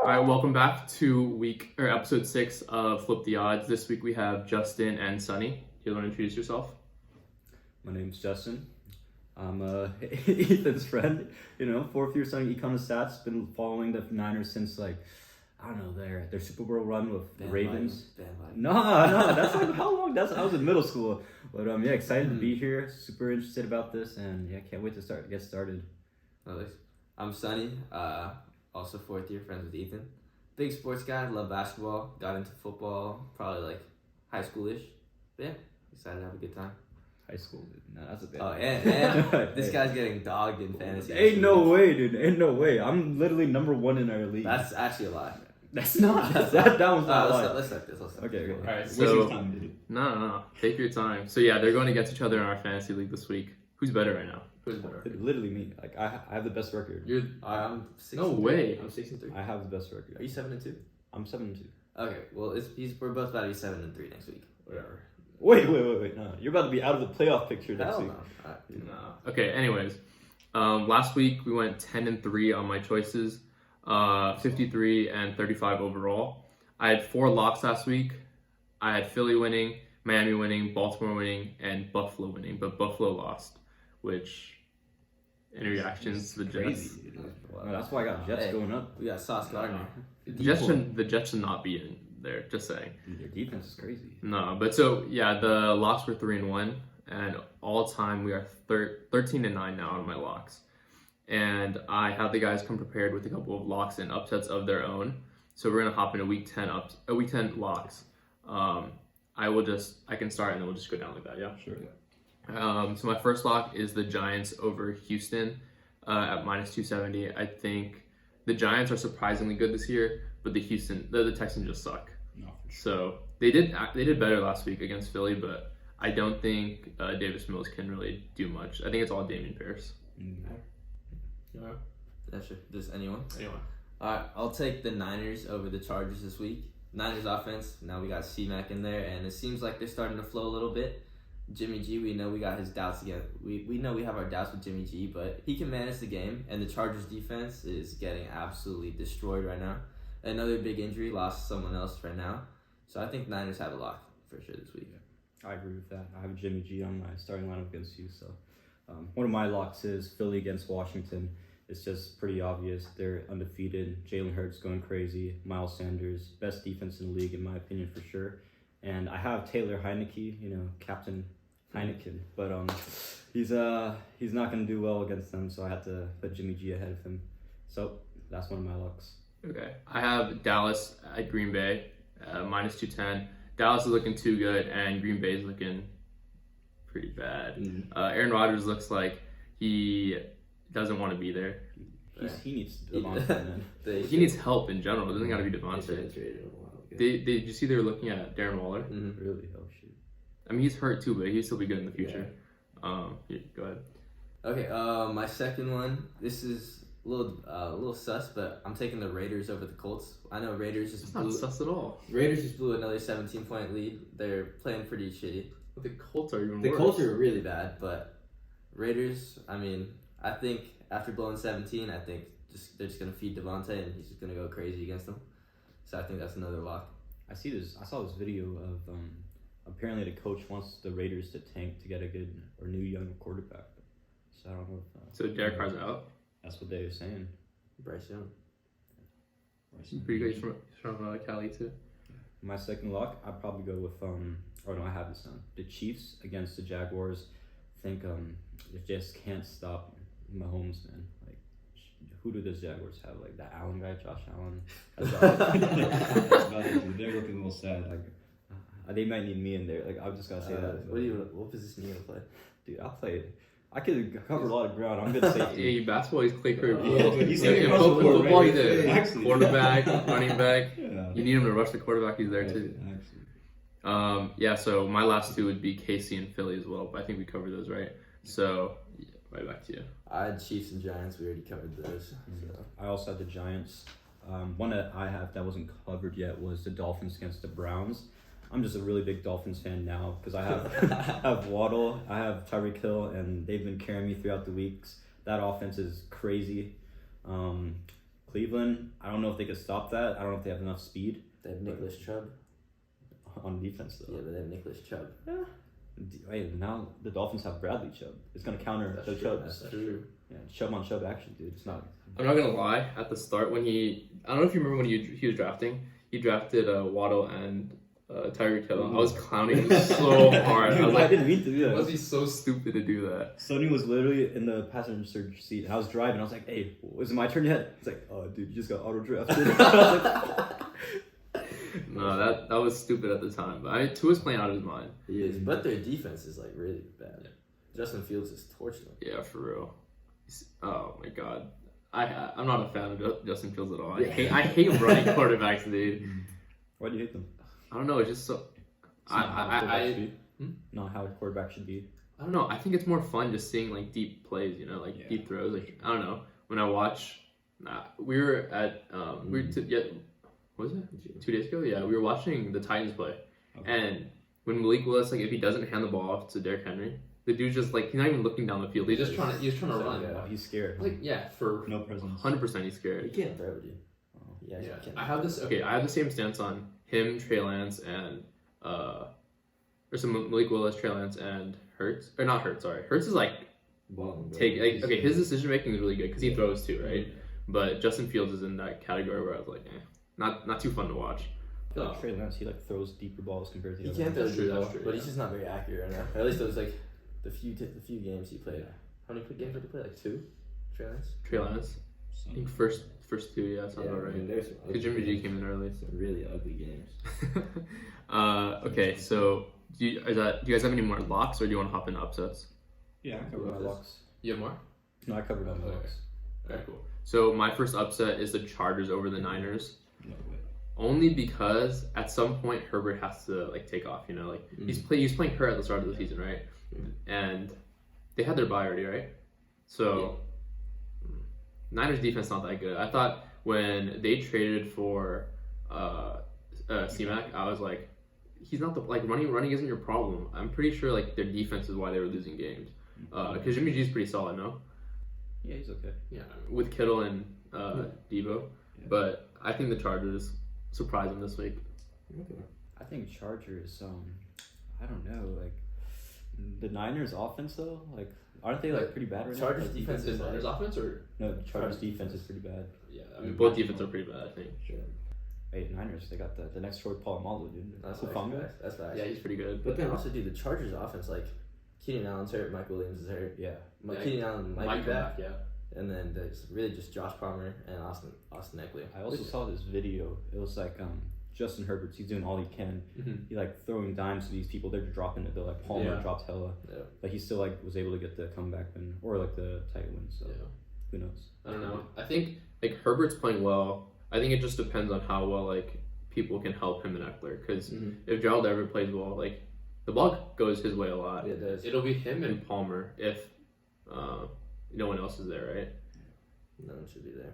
All right, welcome back to episode 6 of Flip the Odds. This week we have Justin and Sunny. Do you want to introduce yourself? My name's Justin. I'm Ethan's friend. Fourth year studying econ and stats. Been following the Niners since their Super Bowl run with the Ravens. No, that's like how long? I was in middle school. But excited to be here. Super interested about this, and can't wait to get started. I'm Sunny. Also fourth year, friends with Ethan. Big sports guy, love basketball. Got into football probably like high schoolish. But yeah, excited to have a good time. High school, no, that's a bit. Oh, and this guy's getting dogged in fantasy. Ain't no way, dude. Ain't no way. I'm literally number 1 in our league. That's actually a lie. That's not. That one's not a lie. Let's start this. Okay. All right, so no. Take your time. So yeah, they're going against each other in our fantasy league this week. Who's better right now? Literally me. Like I have the best record. I'm 6-3. No way. I'm 6-3. I have the best record. Are you 7-2? I'm 7-2. Okay, well we're both about to be 7-3 next week. Whatever. Wait. No, you're about to be out of the playoff picture next week. No. Okay. Anyways, last week we went 10-3 on my choices, 53 and 35 overall. I had 4 locks last week. I had Philly winning, Miami winning, Baltimore winning, and Buffalo winning, but Buffalo lost, which. Any reactions to the Jets? Well, that's why I got Jets going up. We got Sauce Gardner. The Jets should not be in there. Just saying. Their defense is crazy. No, but so yeah, the locks were 3-1, and all time we are 13-9 now on my locks. And I had the guys come prepared with a couple of locks and upsets of their own. So we're gonna hop into week 10 locks. I can start and then we'll just go down like that. Yeah, sure. So my first lock is the Giants over Houston at -270. I think the Giants are surprisingly good this year, but the Texans just suck. No, for sure. So they did better last week against Philly, but I don't think Davis Mills can really do much. I think it's all Damian Pierce. Yeah. That's true. Does anyone? All right, I'll take the Niners over the Chargers this week. Niners offense. Now we got C-Mac in there, and it seems like they're starting to flow a little bit. Jimmy G, we know we got his doubts again. We know we have our doubts with Jimmy G, but he can manage the game, and the Chargers defense is getting absolutely destroyed right now. Another big injury, lost someone else right now. So I think Niners have a lock for sure this week. I agree with that. I have Jimmy G on my starting lineup against you. So one of my locks is Philly against Washington. It's just pretty obvious. They're undefeated. Jalen Hurts going crazy. Miles Sanders, best defense in the league in my opinion for sure. And I have Taylor Heineke, Captain Heineken, but he's not gonna do well against them, so I had to put Jimmy G ahead of him. So that's one of my locks. Okay, I have Dallas at Green Bay, -210. Dallas is looking too good, and Green Bay is looking pretty bad. Aaron Rodgers looks like he doesn't want to be there. He needs Davante, man. He needs help in general. It doesn't got to be Davante. Did you see they were looking at Darren Waller? Mm-hmm. Really? Oh shit. I mean, he's hurt too, but he'll still be good in the future. Yeah. Go ahead. Okay, my second one. This is a little sus, but I'm taking the Raiders over the Colts. I know Raiders just not sus at all. Raiders just blew another 17-point lead. They're playing pretty shitty. But the Colts are even worse. The Colts are really bad, but Raiders. I mean, I think after blowing 17, I think they're just gonna feed Davante and he's just gonna go crazy against them. So I think that's another lock. I saw this video of apparently the coach wants the Raiders to tank to get a good or new young quarterback. So I don't know if so Derek Carr's out. That's what they were saying. Bryce Young. Pretty good. He's from Cali too. My second lock, I'd probably go with I have this on the Chiefs against the Jaguars. I think they just can't stop Mahomes, man. Like, who do those Jaguars have? Like that Allen guy, Josh Allen. They're looking a little sad. Like, they might need me in there. Like, I just gotta say that. What position are you gonna play? Dude, I'll play. I could cover a lot of ground. I'm good safety. Yeah, basketball, he's Clay Curry. In football, he's a quarterback, Yeah. running back. Yeah. You need him to rush the quarterback. He's there too. So my last two would be KC and Philly as well, but I think we covered those, right? So, right back to you. I had Chiefs and Giants. We already covered those. So. I also had the Giants. One that I have that wasn't covered yet was the Dolphins against the Browns. I'm just a really big Dolphins fan now because I have Waddle, I have Tyreek Hill, and they've been carrying me throughout the weeks. That offense is crazy. Cleveland, I don't know if they could stop that. I don't know if they have enough speed. They have Nicholas Chubb. On defense, though. Yeah, but they have Nicholas Chubb. Wait, now the Dolphins have Bradley Chubb. It's going to counter the Chubb. That's true. Yeah, Chubb on Chubb action, dude. It's not. I'm not gonna lie. At the start, when I don't know if you remember when he was drafting. He drafted Waddle and Tyreek Hill. I was clowning him so hard. I was I like, didn't mean to do that. was he so stupid to do that? Sonny was literally in the passenger seat, and I was driving. I was like, "Hey, was it my turn yet?" He's like, "Oh, dude, you just got auto drafted." No, that was stupid at the time. But Tua's playing out of his mind. He is, but their defense is like really bad. Yeah. Justin Fields is torching them. Yeah, for real. Oh my god, I'm not a fan of Justin Fields at all. I hate running quarterbacks, dude. Why do you hate them? I don't know. It's just so. Not how a quarterback should be. I don't know. I think it's more fun just seeing like deep plays, deep throws. Like I don't know. When I watch, we were at was it 2 days ago? Yeah, we were watching the Titans play, and when Malik Willis, like if he doesn't hand the ball off to Derrick Henry, the dude's just like he's not even looking down the field. He's trying to run. Yeah, he's scared. Like for No presence. 100% he's scared. He can't throw, dude. Yeah. I have the same stance on him, Trey Lance, and or some Malik Willis, Trey Lance, and Hurts. Or not Hurts, sorry. Hurts is his decision making is really good because he throws too, right? But Justin Fields is in that category where I was like, not too fun to watch. I feel like Trey Lance, he like throws deeper balls compared to the He other can't ones. throw deep, but he's just not very accurate right now. Or at least it was like the few games he played. How many games did he play? Like 2? Trey Lance? I think first two, yeah, sounds about right. Because Jimmy G came in early. Some really ugly games. Okay, so do you guys have any more locks, or do you want to hop into upsets? Yeah, I covered my locks. You have more? No, I covered all my locks. Okay, cool. So my first upset is the Chargers over the Niners. No way. Only because at some point Herbert has to take off. He's playing hurt at the start of the season, right? And they had their bye already, right? So Niners defense not that good. I thought when they traded for C-Mac, I was like, he's not the running isn't your problem. I'm pretty sure their defense is why they were losing games. Because Jimmy G is pretty solid, no? Yeah, he's okay. Yeah, with Kittle and Debo, but I think the Chargers surprise them this week. Okay. I think Chargers. I don't know. The Niners offense though. Aren't they pretty bad right now? Chargers defense is Niners offense or No, the Chargers defense is pretty bad. yeah, I mean both defenses are pretty bad. I think. Sure. Hey, Niners, they got the next short Polamalu, dude. That's Hufanga. facts. That's facts. Yeah, he's pretty good. But then also, dude, the Chargers offense, Keenan Allen's hurt, Mike Williams is hurt. Yeah. Keenan Allen might be back. Yeah. And then there's really just Josh Palmer and Austin Eckler. I also saw this video. It was Justin Herbert's. He's doing all he can. Mm-hmm. He throwing dimes to these people. They're dropping it. They're Palmer dropped hella. Yeah. But he still was able to get the comeback win or the tight win. So who knows? I don't know. I think Herbert's playing well. I think it just depends on how well people can help him and Eckler. Because if Gerald Everett plays well, the ball goes his way a lot. Yeah, it does. It'll be him and Palmer if no one else is there, right? No one should be there.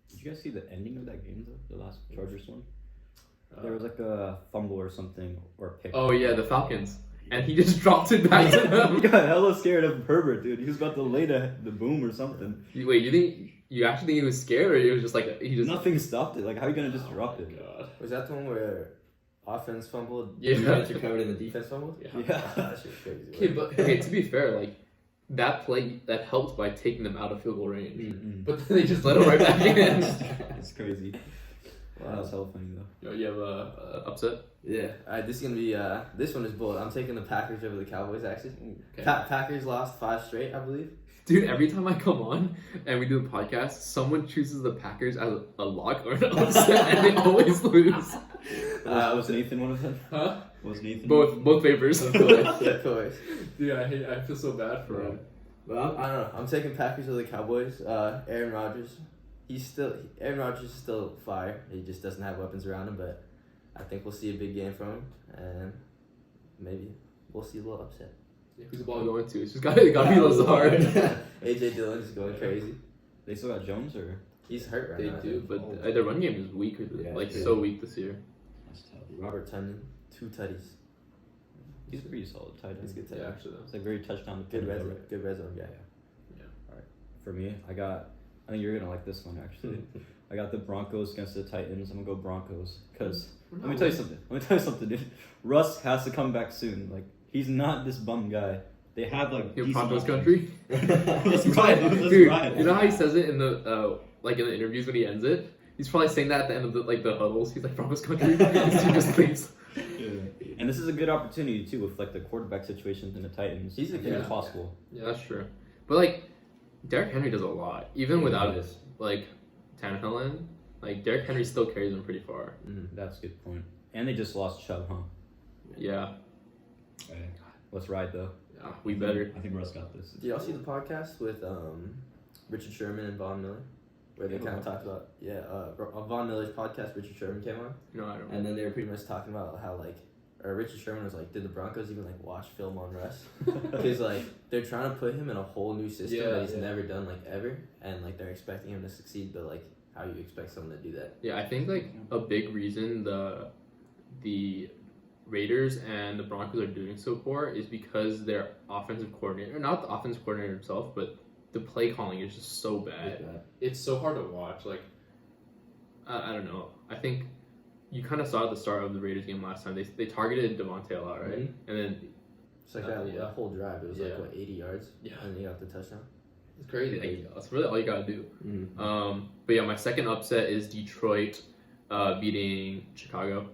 Did you guys see the ending of that game though? The last Chargers one. There was a fumble or something or a pick. Oh yeah, the Falcons, and he just dropped it back to them. He got hella scared of Herbert, dude. He was about to lay the boom or something. Wait, you actually think he was scared, or it was just he just nothing stopped it? How are you gonna just drop it? God. Was that the one where offense fumbled? Yeah. Defense recovered and the defense fumbled? Yeah. That shit's crazy. Okay, to be fair, that play that helped by taking them out of field goal range, Mm-mm. but then they just let him right back in. It's crazy. Wow, that's hella funny though. Yo, you have a upset? Yeah. Alright, this is gonna be this one is bold. I'm taking the Packers over the Cowboys actually. Okay. Packers lost 5 straight, I believe. Dude, every time I come on and we do the podcast, someone chooses the Packers as a lock or an upset, and they always lose. Was Nathan one of them? Huh? Was Nathan? Both favors. Of course. Dude, I feel so bad for him. Well, I don't know. I'm taking Packers over the Cowboys. Aaron Rodgers. Aaron Rodgers is still fire. He just doesn't have weapons around him, but I think we'll see a big game from him, and maybe we'll see a little upset. Who's the ball going to? It's just gotta be Lazard. AJ Dillon's going crazy. They still got Jones or? He's hurt right They now. do, but their run game is weak. Yeah, so weak this year. That's tough. Robert Tunyon, 2 tutties. He's a pretty solid tight end. He's a good tight Yeah, end. actually. It's very touchdown Good dependent. red zone guy. For me, I got I think you're gonna like this one actually. I got the Broncos against the Titans. I'm gonna go Broncos because let me tell you something, dude. Russ has to come back soon. Like he's not this bum guy. They have like Broncos country. Let's ride, dude. Dude, Let's ride. you know how he says it in the like in the interviews when he ends it? He's probably saying that at the end of the huddles. He's like Broncos country. His team just thinks. Yeah. And this is a good opportunity too with like the quarterback situation in the Titans. He's a I think it's possible. Yeah, that's true. But like Derrick Henry does a lot, even without this. like Tannehill in. Like Derrick Henry still carries him pretty far. That's a good point. And they just lost Chubb, huh? Yeah. Hey, Let's ride though. Yeah, we better. I think Russ got this. Did y'all see the podcast with Richard Sherman and Von Miller? Where they kind of talked about, on Von Miller's podcast, Richard Sherman came on. No, I don't. And then they were pretty much talking about how, like, or Richard Sherman was like, did the Broncos even, like, watch film on Russ? Because, like, they're trying to put him in a whole new system that he's never done, like, ever. And, like, they're expecting him to succeed, but, like, how do you expect someone to do that? Yeah, I think like a big reason the Raiders and the Broncos are doing so poor is because their offensive coordinator, not the offensive coordinator himself, but the play calling is just so bad. It's so hard to watch. Like, I don't know. I think you kind of saw at the start of the Raiders game last time. They targeted Davante a lot, right? Mm-hmm. And then It's like that whole drive. It was like, what, 80 yards? Yeah. And they got the touchdown. it's crazy. Like, that's really all you gotta do. Mm-hmm. But yeah, my second upset is Detroit beating Chicago.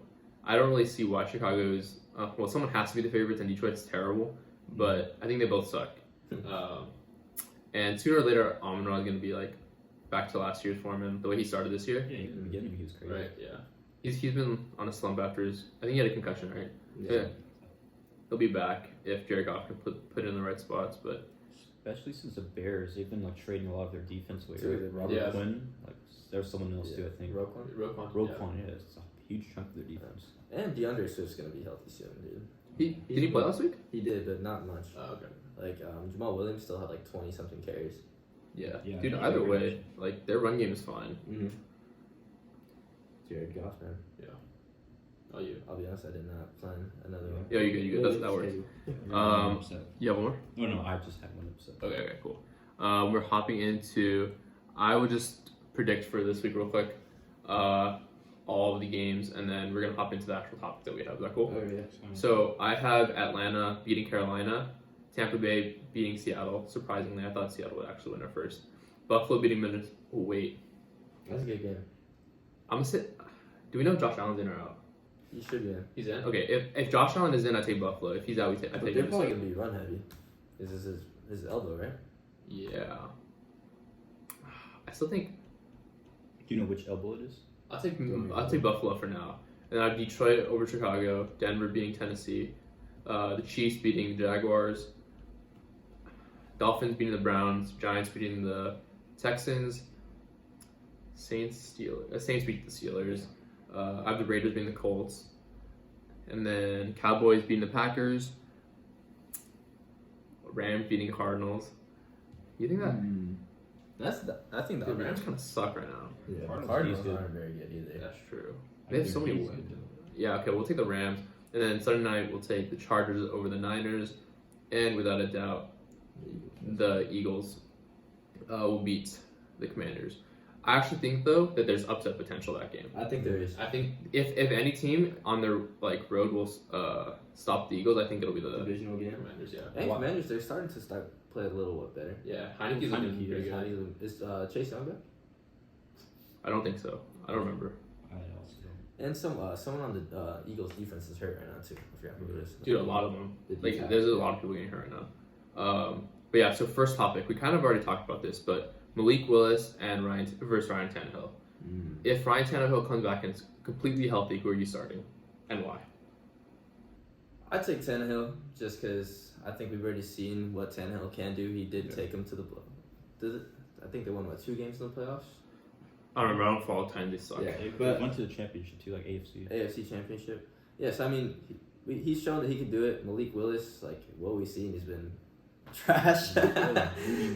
I don't really see why Chicago is. Well, someone has to be the favorites, and Detroit's terrible. But I think they both suck. And sooner or later, Amon-Ra is going to be like back to last year's form and the way he started this year. Yeah, in the beginning he was crazy. Right. Yeah. He's been on a slump after his. I think he had a concussion, right? Yeah. He'll be back if Jared Goff can put it in the right spots, but. Especially since the Bears, they've been like trading a lot of their defense away. Dude, Right? Robert Quinn, like there's someone else too, I think. Roquan. Yeah, it's a huge chunk of their defense. And DeAndre Swift's going to be healthy soon, dude. Did he play last week? He did, but not much. Oh, okay. Like, Jamal Williams still had like 20-something carries. Yeah. Yeah, Dude, either way, like their run game is fine. Mm-hmm. Jared Goff, man. Yeah. Oh, you. I'll be honest, I did not plan another one. Yeah, you good. That works. You have one more? No, I just had one upset. Okay, cool. We're hopping into. I will just predict for this week real quick. All of the games, and then we're gonna hop into the actual topic that we have. Is that cool? Oh, yeah. So I have Atlanta beating Carolina, Tampa Bay beating Seattle. Surprisingly, I thought Seattle would actually win their first. Buffalo beating Minnesota. Oh, wait, That's a good game. I'm gonna sit. Do we know if Josh Allen's in or out? He should be in. He's in. Okay, if Josh Allen is in, I take Buffalo. If he's out, I take But they're Minnesota. probably going to be run heavy. This is his elbow, right? Yeah. I still think Do you know which elbow it is? I'll take Buffalo for now. And I have Detroit over Chicago, Denver beating Tennessee, the Chiefs beating the Jaguars, Dolphins beating the Browns, Giants beating the Texans, Saints beat the Steelers. I have the Raiders beating the Colts, and then Cowboys beating the Packers, Rams beating the Cardinals. You think that? I think The Rams kind of suck right now. Yeah, Cardinals aren't very good either. That's true. They have so many wins. Yeah, okay, we'll take the Rams. And then Sunday night, we'll take the Chargers over the Niners. And without a doubt, the Eagles will beat the Commanders. I actually think, though, that there's upset potential that game. I think there is. I think if any team on their road will stop the Eagles, I think it'll be the Divisional game. Commanders, yeah. And Commanders, they're starting to play a little bit better. Yeah, Heineke's looking Heinicke pretty good. Is Chase Young back? I don't think so. I don't remember. I also don't. And someone on the Eagles defense is hurt right now too. I forgot who it is. Dude, a lot of them. The Like, defense. there's a lot of people getting hurt right now. But yeah, so first topic, we kind of already talked about this, but Malik Willis and Ryan Tannehill. If Ryan Tannehill comes back and is completely healthy, who are you starting, and why? I'd take Tannehill just because I think we've already seen what Tannehill can do. He did take him to the. I think they won 2 games in the playoffs. I don't remember. I don't follow time. They suck. Yeah. They went to the championship too, like AFC. AFC Championship. Yes, I mean he's shown that he can do it. Malik Willis, like what we've seen, he's been trash.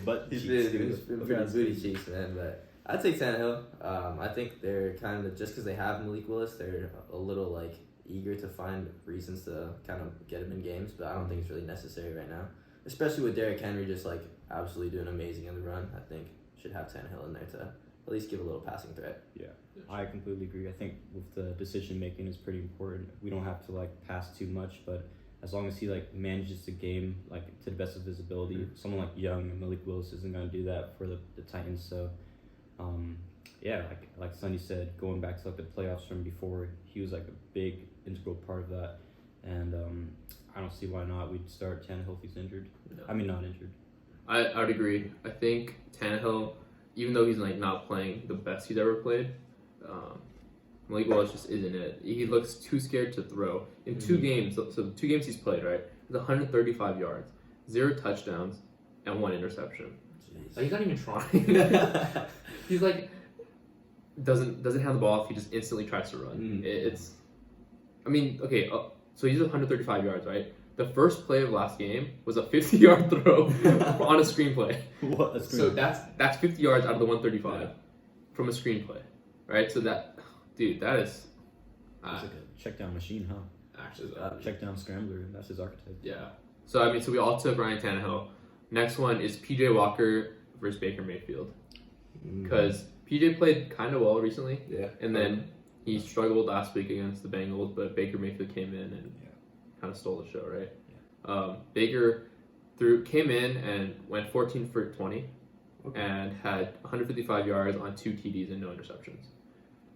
But he's been pretty booty cheeks, man. But I'd take Tannehill. I think they're kind of just because they have Malik Willis, they're a little eager to find reasons to kind of get him in games. But I don't think it's really necessary right now, especially with Derrick Henry just absolutely doing amazing in the run. I think should have Tannehill in there to at least give a little passing threat. Yeah, I completely agree. I think with the decision making is pretty important. We don't have to like pass too much, but as long as he like manages the game like to the best of his ability, someone like young Malik Willis isn't gonna do that for the Titans. So, yeah, like Sunny said, going back to like the playoffs from before, he was like a big integral part of that, and I don't see why not. We'd start Tannehill if he's injured. No. I mean, not injured. I would agree. I think Tannehill, even though he's like not playing the best he's ever played, Malik Willis just isn't it. He looks too scared to throw. In 2 games, so the 2 games he's played, right? He's 135 yards, 0 touchdowns, and 1 interception. Like, he's not even trying. He's like doesn't have the ball if he just instantly tries to run. It's, I mean, okay, so he's 135 yards, right? The first play of last game was a 50-yard throw on a screenplay. What a screen. So that's 50 yards out of the 135 from a screenplay, right? So that, dude, that is. It's like a check down machine, huh? Actually, Check down scrambler. That's his archetype. yeah. So I mean, so we all took Ryan Tannehill. Next one is PJ Walker versus Baker Mayfield, because PJ played kind of well recently. Yeah. And then he struggled last week against the Bengals, but Baker Mayfield came in and kind of stole the show, right? Yeah. Baker came in and went 14 for 20 and had 155 yards on 2 TDs and no interceptions.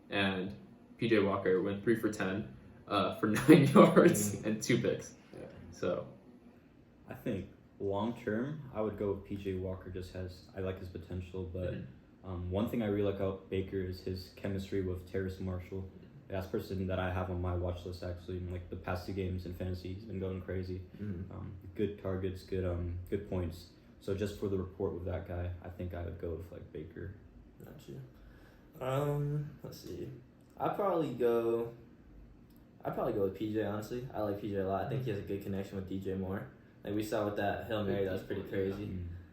And PJ Walker went 3 for 10 for 9 yards and 2 picks. Yeah. So I think long term, I would go with PJ Walker. I like his potential, but one thing I really like about Baker is his chemistry with Terrace Marshall. That's the person that I have on my watch list actually. Like the past 2 games in fantasy, he's been going crazy. Good targets, good points. So just for the report with that guy, I think I would go with like Baker. Gotcha. Let's see. I'd probably go with PJ. Honestly, I like PJ a lot. I think he has a good connection with DJ Moore. Like we saw with that Hail Mary, that was pretty crazy.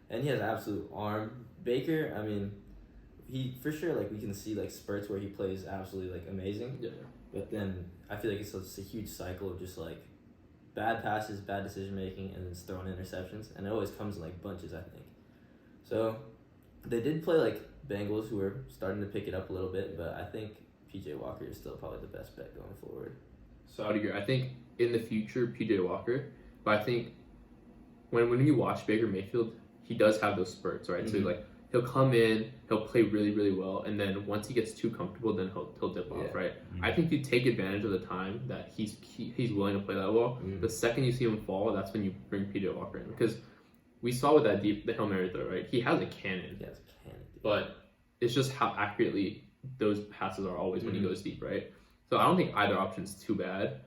And he has absolute arm. Baker, I mean, he for sure, like we can see like spurts where he plays absolutely like amazing. Yeah. But then I feel like it's a huge cycle of just like bad passes, bad decision making, and then throwing interceptions, and it always comes in like bunches, I think. So they did play like Bengals, who were starting to pick it up a little bit, but I think PJ Walker is still probably the best bet going forward. So I would agree. I think in the future, PJ Walker, but I think when you watch Baker Mayfield, he does have those spurts, right? So like he'll come in, he'll play really, really well, and then once he gets too comfortable, then he'll dip off, right? I think you take advantage of the time that he's willing to play that well. The second you see him fall, that's when you bring PJ Walker in, because we saw with that the Hail Mary throw, right? He has a cannon. He has a cannon. But it's just how accurately those passes are always when he goes deep, right? So I don't think either option's too bad,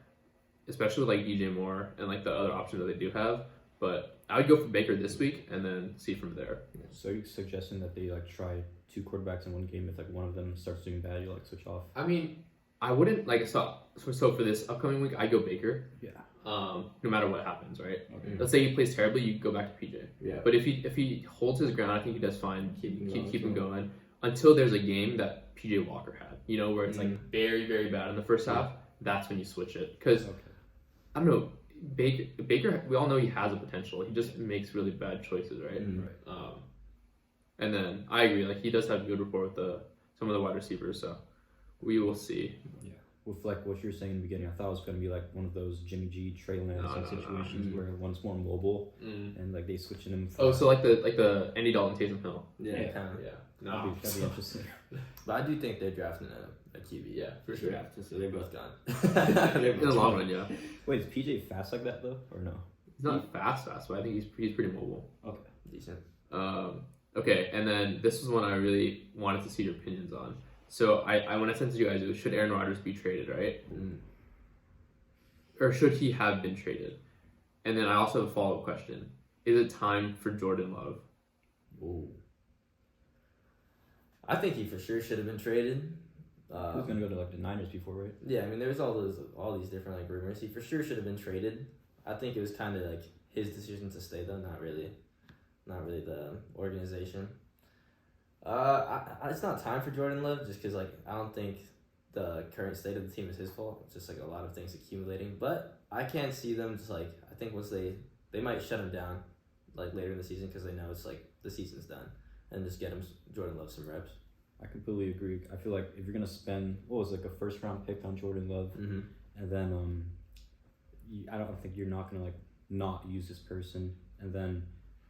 especially with like DJ Moore and like the other options that they do have. But I would go for Baker this week and then see from there. So you're suggesting that they like try 2 quarterbacks in one game? If like one of them starts doing bad, you like switch off? I mean, I wouldn't like so for this upcoming week, I go Baker. Yeah. No matter what happens, right? Okay. Let's say he plays terribly, you go back to PJ. Yeah. But if he holds his ground, I think he does fine. Keep him going until there's a game that PJ Walker had, where it's like very, very bad in the first half. That's when you switch it, because I don't know. Baker, we all know he has a potential. He just makes really bad choices, right? And then I agree. Like he does have good rapport with some of the wide receivers, so we will see. Yeah. With like what you were saying in the beginning, I thought it was going to be like one of those Jimmy G, Trey Lance situations where one's more mobile and like they switching him. So like the Andy Dalton, Taysom Hill. Yeah. No, that'd be interesting. But I do think they're drafting a QB. Yeah, for sure. So they're both gone. In the long run, yeah. Wait, is PJ fast like that though, or no? He's not fast, but I think he's pretty mobile. Okay, decent. Okay, and then this was one I really wanted to see your opinions on. So I when I sent it to you guys, it was, should Aaron Rodgers be traded, right? Or should he have been traded? And then I also have a follow-up question. Is it time for Jordan Love? Ooh. I think he for sure should have been traded. He was gonna go to like the Niners before, right? Yeah, I mean there was all these different like rumors. He for sure should have been traded. I think it was kind of like his decision to stay though, not really the organization. It's not time for Jordan Love just because like I don't think the current state of the team is his fault. It's just like a lot of things accumulating. But I can't see them just like I think once they might shut him down like later in the season because they know it's like the season's done. and just get him Jordan Love some reps. I completely agree. I feel like if you're gonna spend a first round pick on Jordan Love, and then I don't think you're not gonna not use this person, and then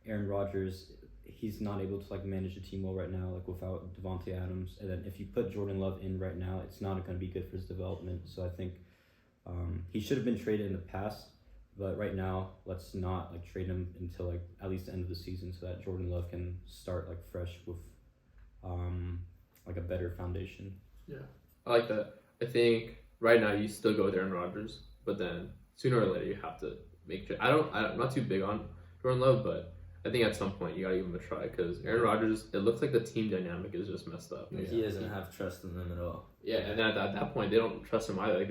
Aaron Rodgers, he's not able to manage the team well right now without Davante Adams, and then if you put Jordan Love in right now, it's not gonna be good for his development. So I think he should have been traded in the past, but right now let's not trade him until at least the end of the season so that Jordan Love can start fresh with a better foundation. Yeah, I like that. I think right now you still go with Aaron Rodgers, but then sooner or later you have to make. I'm not too big on Jordan Love, but I think at some point you gotta give him a try because Aaron Rodgers. It looks like the team dynamic is just messed up. He doesn't have trust in them at all. Yeah, and then at that point they don't trust him either.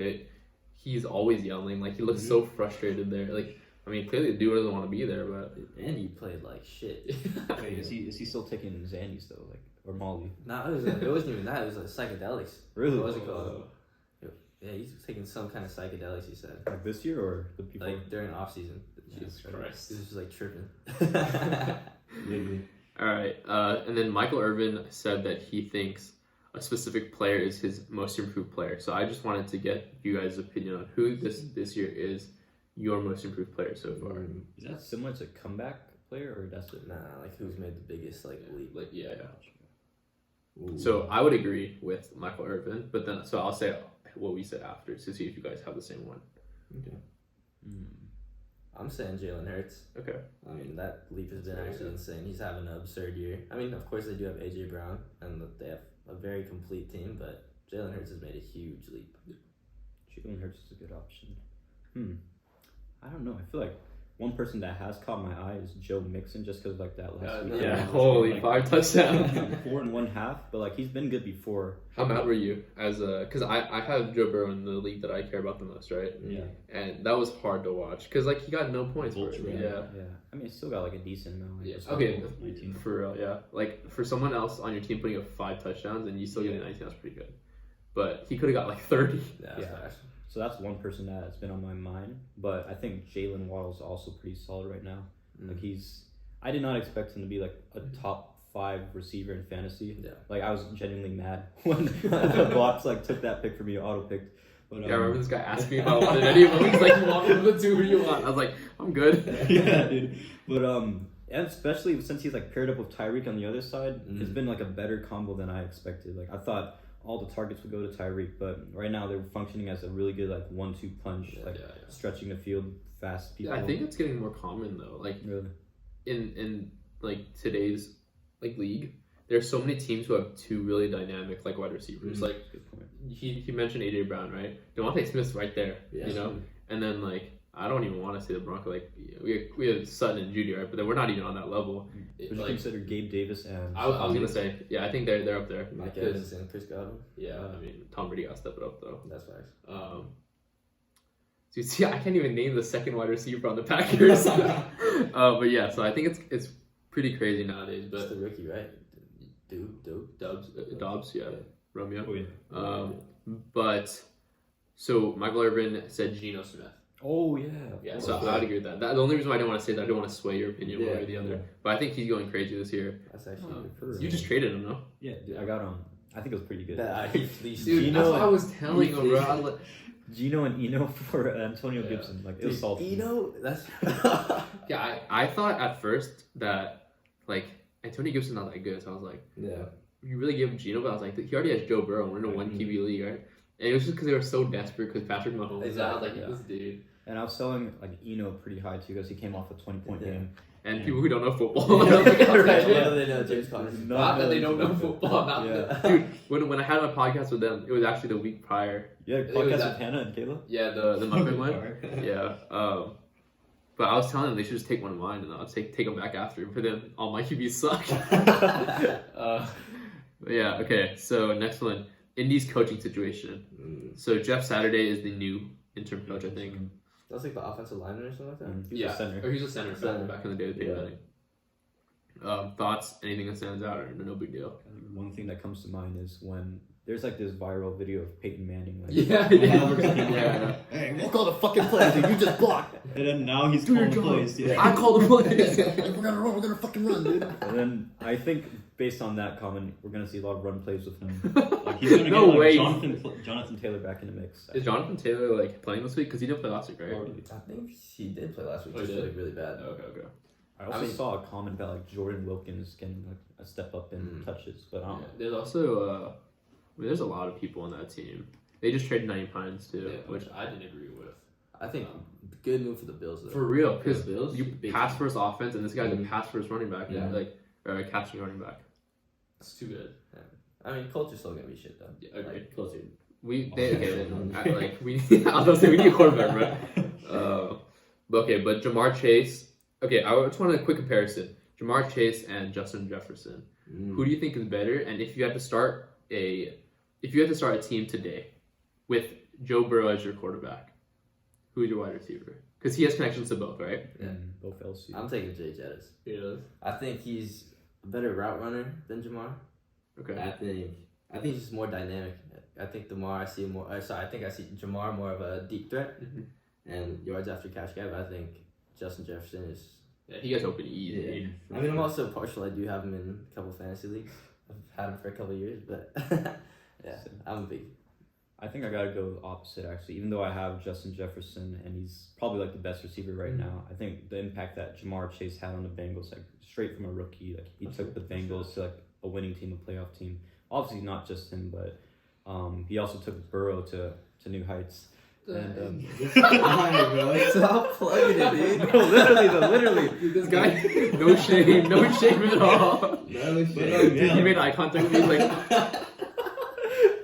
He's always yelling. He looks so frustrated there. Clearly the dude doesn't want to be there, but and he played like shit. Wait, is he still taking Xannies though, or Molly? No, it wasn't even that. It was psychedelics. Really? What was it called? Yeah, he's taking some kind of psychedelics. He said. This year or the before? During off season. Jesus Christ. He was just tripping. Maybe. All right, and then Michael Irvin said that he thinks a specific player is his most improved player. So I just wanted to get you guys' opinion on who this year is your most improved player so far. Is that similar to comeback player or that's it? Nah, who's made the biggest leap? Yeah. So I would agree with Michael Irvin, but then I'll say what we said after to see if you guys have the same one. Okay. I'm saying Jalen Hurts. Okay. That leap has been actually insane. He's having an absurd year. Of course they do have AJ Brown, and they have a very complete team, but Jalen Hurts has made a huge leap. Jalen Hurts is a good option. I don't know. I feel like one person that has caught my eye is Joe Mixon, just because that last week. Yeah, holy 5 touchdowns. 4 1/2, but he's been good before. How mad were you because I have Joe Burrow in the league that I care about the most, right? Yeah. And that was hard to watch because he got no points for it. Yeah. He still got a decent amount. Yeah. Okay. For real, yeah. For someone else on your team putting up 5 touchdowns and you still getting 19, that's pretty good. But he could have got 30. Yeah. So that's one person that's been on my mind. But I think Jalen Waddle's also pretty solid right now. I did not expect him to be a top 5 receiver in fantasy. Yeah. I was genuinely mad when the bots took that pick for me, auto picked. But, I remember this guy asked me if I wanted any of them. He's like, "You want one of the 2 or you want?" I was like, "I'm good." Yeah, dude. But and especially since he's paired up with Tyreek on the other side, it's been a better combo than I expected. I thought all the targets would go to Tyreek, but right now they're functioning as a really good 1-2 punch, stretching the field fast. People. Yeah, I think it's getting more common though. Really? in today's league, there's so many teams who have 2 really dynamic wide receivers. Good point. He mentioned AJ Brown, right? Devontae Smith's right there, and then I don't even want to say the Broncos. We have Sutton and Judy, right? But then we're not even on that level. Would you consider Gabe Davis and? I was gonna say, I think they're up there. Mike Evans and Chris Godwin. Yeah, Tom Brady got to step it up though. That's facts. So you see, I can't even name the second wide receiver on the Packers. But yeah, so I think it's pretty crazy nowadays. But it's the rookie, right? Dobbs, yeah, Romeo. Oh, yeah. But so Michael Irvin said Geno Smith. Oh yeah. Yeah, so I would agree with that. The only reason why I didn't want to say that, I don't want to sway your opinion one way or the other. But I think he's going crazy this year. That's actually you just traded him, no? Yeah, dude, I got him. I think it was pretty good. Dude, that's what I was telling him, bro. Gino and Eno for Antonio Gibson. It was salty. Eno? That's... Yeah, I thought at first that, Antonio Gibson's not that good. So I was like, you really give him Gino? But I was like, he already has Joe Burrow. We're in a 1 QB league, right? And it was just because they were so desperate because Patrick Mahomes was out. I was like, this dude. And I was selling Eno pretty high too because he came off a 20-point game. And people who don't know football. Right, they know James Conner. Not that they don't know football. Dude, when I had my podcast with them, it was actually the week prior. Yeah, podcast with Hannah and Kayla? Yeah, the Muppet one. Yeah. But I was telling them they should just take one of mine and I'll take them back after. For them, all my QBs suck. Yeah, okay. So next one, Indy's coaching situation. So Jeff Saturday is the new interim coach, I think. That's the offensive lineman or something like that? He's a center. Or he's a center back in the day with Peyton Manning. Thoughts? Anything that stands out or no big deal? One thing that comes to mind is when there's this viral video of Peyton Manning. Yeah. Hey, we'll call the fucking play, dude. You just block. And then now he's calling the plays. I call the plays. If we're gonna run, we're gonna fucking run, dude. And then I think based on that comment, we're gonna see a lot of run plays with him. Like he's gonna No get like, way. Jonathan Taylor back in the mix. Is Jonathan Taylor like playing this week? Because he didn't play last week, right? I think he did play last week. Oh, Just he did? like really bad. Okay. I also saw a comment about like Jordan Wilkins getting like a step up in touches, but I don't know. There's also there's a lot of people on that team. They just traded 90 Pines too, which I didn't agree with. I think good move for the Bills though. for real, because Bills, you pass first offense, and this guy's a pass first running back, Yeah. like catching running back. It's too good. I mean, Colts are still gonna be shit though. Yeah, agreed. Closer. We I was gonna say we need a quarterback, bro. But Jamar Chase. Okay, I just want a quick comparison: Jamar Chase and Justin Jefferson. Who do you think is better? And if you had to start a team today with Joe Burrow as your quarterback, who's your wide receiver? Because he has connections to both, right? Yeah. Both LC. I'm taking Jay Jettis. Yeah. I think he's a better route runner than Jamar. Okay. I think he's just more dynamic. I think I see Jamar more of a deep threat and yards after catch guy. But I think Justin Jefferson is. Yeah, he gets open easy. I mean, I'm also partial. I do have him in a couple fantasy leagues. I've had him for a couple of years, but yeah, I'm a big. I think I gotta go opposite actually. Even though I have Justin Jefferson and he's probably like the best receiver right now, I think the impact that Jamar Chase had on the Bengals, like straight from a rookie, like he took the Bengals to like a winning team, a playoff team. Obviously not just him, but he also took Burrow to new heights. And Stop plugging it, dude. no, literally. Dude, this guy, no shame at all. He made eye contact with me, like.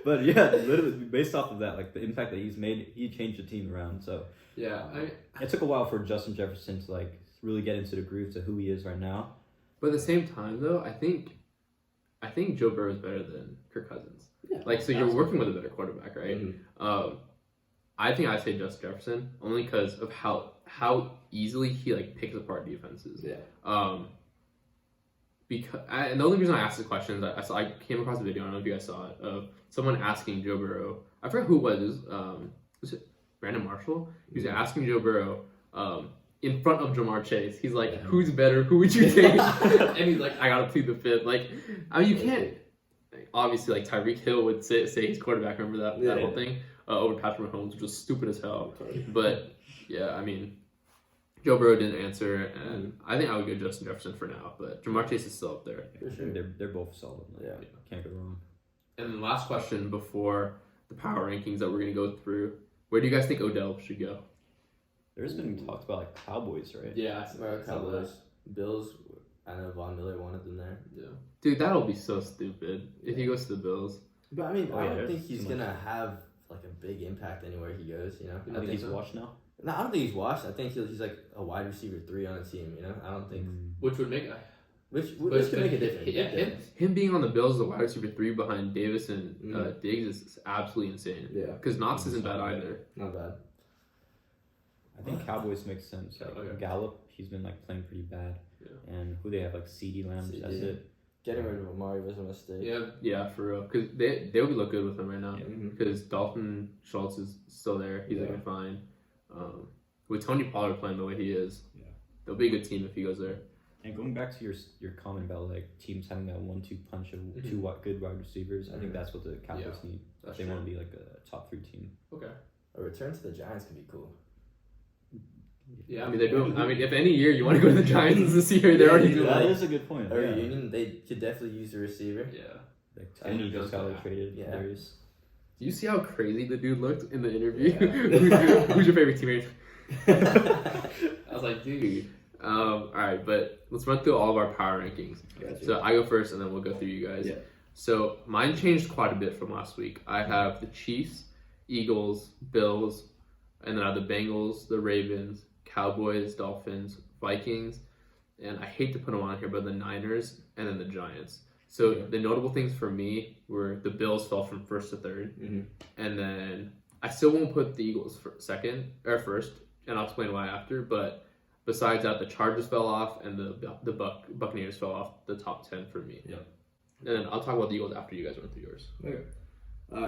But yeah, literally based off of that, like the impact that he's made, he changed the team around. So Yeah, it took a while for Justin Jefferson to like really get into the groove to who he is right now. but at the same time, though, I think Joe Burrow is better than Kirk Cousins. Yeah, like, so you're working with a better quarterback, right? I think I'd say Justin Jefferson only because of how easily he like picks apart defenses. Yeah. And the only reason I asked this question is I came across a video. I don't know if you guys saw it of someone asking Joe Burrow. I forgot who it was. Was it Brandon Marshall? He was asking Joe Burrow in front of Jamar Chase. He's like, "Who's better? Who would you take?" And he's like, "I gotta plead the fifth." Like, I mean, you can't. Obviously, like Tyreek Hill would say he's quarterback. Remember that whole thing over Patrick Mahomes, which was stupid as hell. But yeah, I mean, Joe Burrow didn't answer, and I think I would go Justin Jefferson for now. But Jamar Chase is still up there. For sure. They're both solid. Like, can't go wrong. And then last question before the power rankings that we're gonna go through: where do you guys think Odell should go? There's been talked about like Cowboys, right? Yeah, Cowboys, Bills. I know Von Miller wanted them there. Yeah. Dude, that'll be so stupid if he goes to the Bills. But I mean, I don't there's think he's too much. gonna have like a big impact anywhere he goes. You know, I think he's washed now. No, I don't think he's washed. I think he's like a wide receiver 3 on a team. You know, I don't think Which would make which could make a difference. Yeah, Him being on the Bills as a wide receiver 3 behind Davis and Diggs is absolutely insane. Yeah, Because Knox isn't bad either. not bad. I think Cowboys makes sense. Like Gallup, he's been like playing pretty bad. Yeah. And who they have like CeeDee Lamb. That's it. Getting rid of Amari was a mistake. Yeah, for real. Because they would look good with him right now. Yeah. Because Dalton Schultz is still there. He's looking fine. With Tony Pollard playing the way he is, they'll be a good team if he goes there. And going back to your comment about like teams having that 1-2 punch of two good wide receivers, I think that's what the Cowboys need. They want to be like a top 3 team. Okay. A return to the Giants could be cool. Yeah, I mean, they're doing. I mean, if any year you want to go to the Giants this year, they're already doing That it. is a good point. A reunion, they could definitely use the receiver. Yeah. Like Tiny just got like traded. Yeah. Hilarious. Do you see how crazy the dude looked in the interview? Who's your favorite teammate? I was like, dude. All right, but let's run through all of our power rankings. Gotcha. So I go first, and then we'll go through you guys. Yeah. So mine changed quite a bit from last week. I have the Chiefs, Eagles, Bills, and then I have the Bengals, the Ravens, Cowboys, Dolphins, Vikings, and I hate to put them on here, but the Niners, and then the Giants. So the notable things for me were the Bills fell from first to third, and then I still won't put the Eagles first, and I'll explain why after. But besides that, the Chargers fell off, and the Buccaneers fell off the top 10 for me. Yeah. And then I'll talk about the Eagles after you guys run through yours. Okay.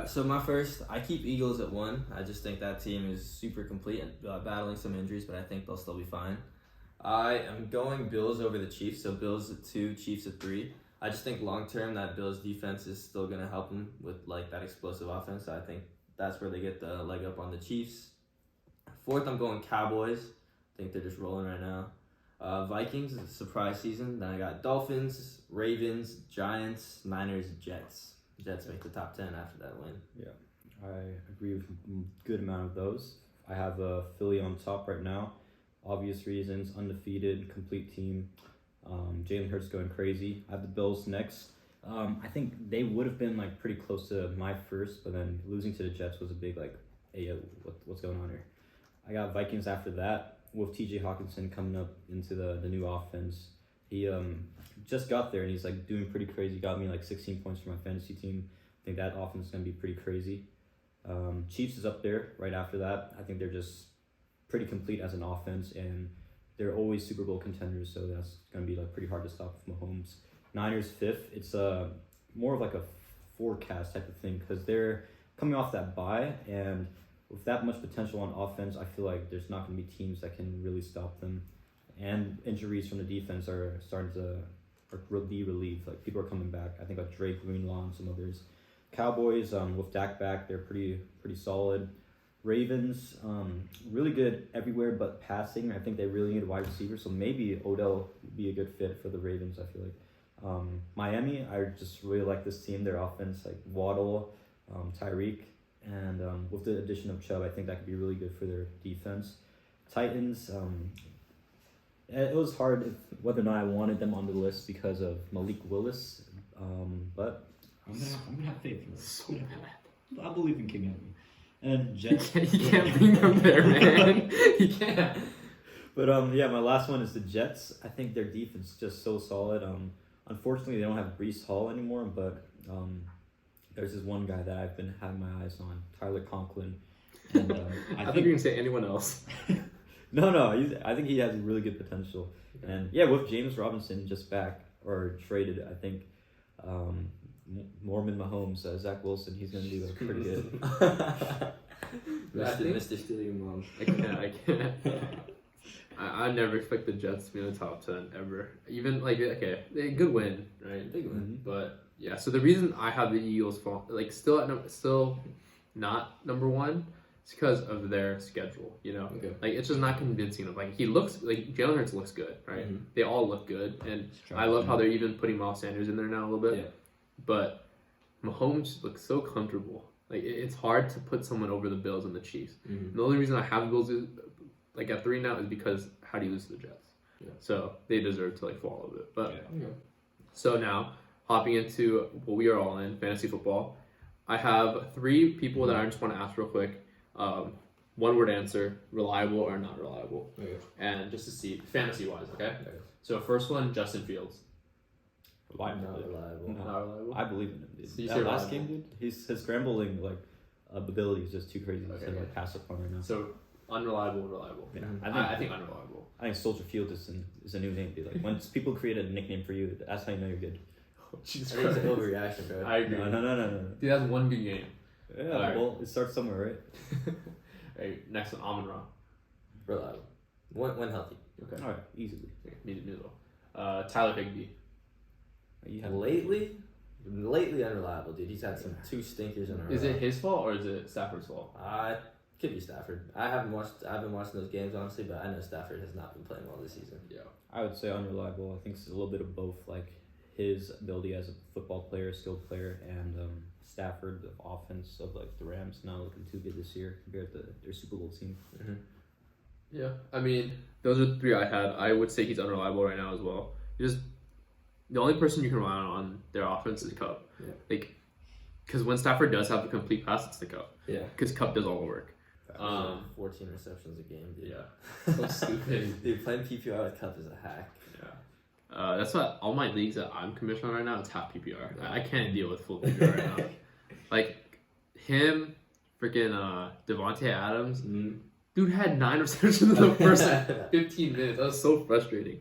So my first, I keep Eagles at 1. I just think that team is super complete and battling some injuries, but I think they'll still be fine. I am going Bills over the Chiefs, so Bills at 2, Chiefs at 3. I just think long term that Bills defense is still gonna help them with like that explosive offense. So I think that's where they get the leg up on the Chiefs. Fourth, I'm going Cowboys. I think they're just rolling right now. Vikings, it's a surprise season. Then I got Dolphins, Ravens, Giants, Niners, Jets. Jets make the top 10 after that win. Yeah, I agree with a good amount of those. I have Philly on top right now. Obvious reasons, undefeated, complete team. Jalen Hurts going crazy. I have the Bills next. I think they would have been like pretty close to my first, but then losing to the Jets was a big like, hey, what's going on here? I got Vikings after that with T.J. Hawkinson coming up into the new offense. He just got there and he's like doing pretty crazy. Got me like 16 points for my fantasy team. I think that offense is going to be pretty crazy. Chiefs is up there right after that. I think they're just pretty complete as an offense and they're always Super Bowl contenders, so that's going to be like pretty hard to stop with Mahomes. Niners fifth. It's more of like a forecast type of thing because they're coming off that bye and with that much potential on offense, I feel like there's not going to be teams that can really stop them. And injuries from the defense are starting to be relieved. Like people are coming back. I think like Drake, Greenlaw, and some others. Cowboys with Dak back, they're pretty solid. Ravens, really good everywhere but passing. I think they really need a wide receiver, so maybe Odell would be a good fit for the Ravens, I feel like. Miami, I just really like this team, their offense, like Waddle, Tyreek, and with the addition of Chubb, I think that could be really good for their defense. Titans, it was hard whether or not I wanted them on the list because of Malik Willis, but I'm gonna have faith in this. I believe in King Edwin. And Jets. He can't bring them there, man. He can't. But yeah, my last one is the Jets. I think their defense is just so solid. Unfortunately, they don't have Breece Hall anymore, but there's this one guy that I've been having my eyes on, Tyler Conklin. And, I think you're gonna say anyone else. No, I think he has really good potential. And yeah, with James Robinson just back or traded, I think Mormon Mahomes, Zach Wilson, he's gonna do pretty good. Mr. Steal Your Mom. I can't. I never expect the Jets to be in the top 10 ever. Even like okay, a good win, right? Big win. Mm-hmm. But yeah, so the reason I have the Eagles still not number one is because of their schedule. You know, Okay. like it's just not convincing enough. Like he looks like Jalen Hurts looks good, right? Mhm. They all look good, and I love how they're even putting Miles Sanders in there now a little bit. Yeah. But Mahomes looks so comfortable. Like it's hard to put someone over the Bills and the Chiefs. Mm-hmm. The only reason I have the Bills like at 3 now is because how do you lose to the Jets? Yeah. So they deserve to like fall a little bit. But Yeah. so now hopping into what we are all in, fantasy football. I have 3 people that I just want to ask real quick. One word answer, reliable or not reliable. Okay. And just to see fantasy wise, okay? So first one, Justin Fields. Why Not reliable. No. Not reliable. I believe in him, dude. So you That say last reliable? game, dude, his scrambling like ability is just too crazy Okay. to like pass up on right now. So unreliable, reliable. Yeah, Mhm. I think unreliable. I think Soldier Field is a new name, dude. Like once people create a nickname for you, that's how you know you're good. Jesus I think it's an Christ. overreaction, bro. I agree. No. Dude, that's one good game. Yeah, Alright. well, it starts somewhere, right? Hey, next one, Amon Ra. Reliable. When healthy. Okay. All right, easily. Middle. Tyler Higbee. You have Lately unreliable, dude. He's had some 2 stinkers in a row. Is it his fault or is it Stafford's fault? Could be Stafford. I've been watching those games honestly, but I know Stafford has not been playing well this season. Yeah. I would say unreliable. I think it's a little bit of both, like his ability as a football player, skilled player, and Stafford, the offense of like the Rams, not looking too good this year compared to their Super Bowl team. Mm-hmm. Yeah. I mean, those are the 3 I had. I would say he's unreliable right now as well. The only person you can rely on their offense is Cup. Yeah. Like, because when Stafford does have a complete pass, it's the Cup. Yeah. Because Cup does all the work. 14 receptions a game, dude. Yeah. So stupid. Dude, playing PPR with Cup is a hack. Yeah. That's what all my leagues that I'm commissioned on right now, it's half PPR. I can't deal with full PPR right now. Like, him, freaking Davante Adams, dude had 9 receptions in the first 15 minutes. That was so frustrating.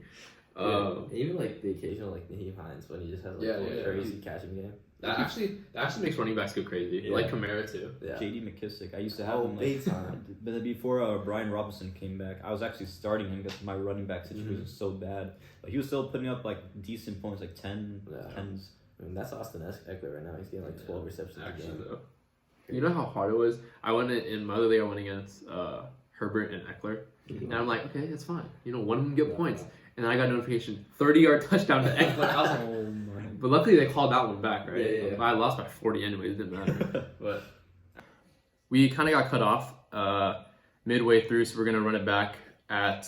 Even like the occasional like Naheem Hines when he just has like a crazy catching game. That actually makes running backs go crazy. Yeah. Like Kamara too. Yeah. J.D. McKissick. I used to have him big time. But before Brian Robinson came back, I was actually starting him because my running back situation was so bad. But he was still putting up like decent points, like 10, 10s. I mean, that's Austin Eckler right now. He's getting like 12 receptions a game. Though. You know how hard it was? I went in my other league. I went against Herbert and Eckler, and I'm like, okay, it's fine. You know, one of them get points, and then I got a notification, 30-yard touchdown to Eckler. I was like, Oh my. but luckily they called that one back, right? Yeah. I lost by 40 anyways. It didn't matter. But we kind of got cut off midway through, so we're gonna run it back at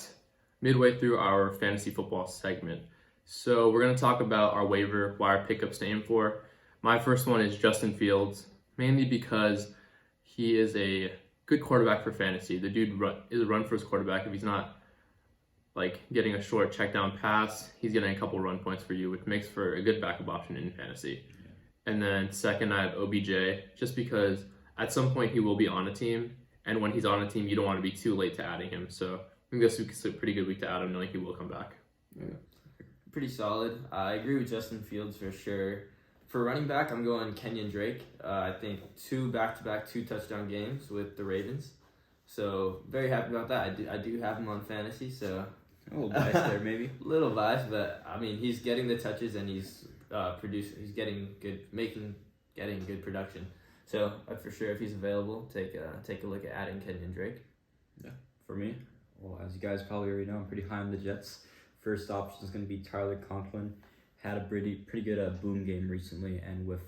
midway through our fantasy football segment. So we're gonna talk about our wire pickups to aim for. My first one is Justin Fields, mainly because he is a good quarterback for fantasy. The dude is a run-first quarterback. If he's not like getting a short check down pass, he's getting a couple run points for you, which makes for a good backup option in fantasy. Yeah. And then second, I have OBJ, just because at some point he will be on a team, and when he's on a team, you don't want to be too late to adding him. So I think this week is a pretty good week to add him, knowing he will come back. Yeah. Pretty solid. I agree with Justin Fields for sure. For running back, I'm going Kenyon Drake. I think 2 back-to-back 2-touchdown games with the Ravens. So very happy about that. I do have him on fantasy, so A little biased there, maybe. Little biased, but I mean he's getting the touches and he's producing. He's getting good production. So for sure, if he's available, take a look at adding Kenyon Drake. Yeah. For me, well, as you guys probably already know, I'm pretty high on the Jets. First option is going to be Tyler Conklin. Had a pretty good boom game recently, and with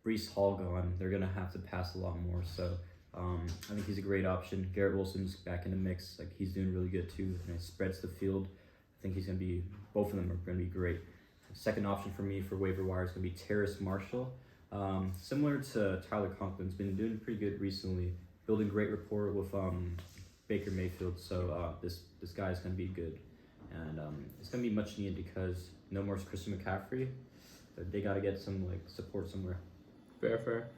Breece Hall gone, they're going to have to pass a lot more. So I think he's a great option. Garrett Wilson's back in the mix. Like, he's doing really good too, and it spreads the field. I think both of them are going to be great. Second option for me for waiver wire is going to be Terrace Marshall. Similar to Tyler Conklin's been doing pretty good recently, building great rapport with Baker Mayfield. So this guy is going to be good, and it's going to be much needed because no more Christian McCaffrey. But they got to get some support somewhere. Fair.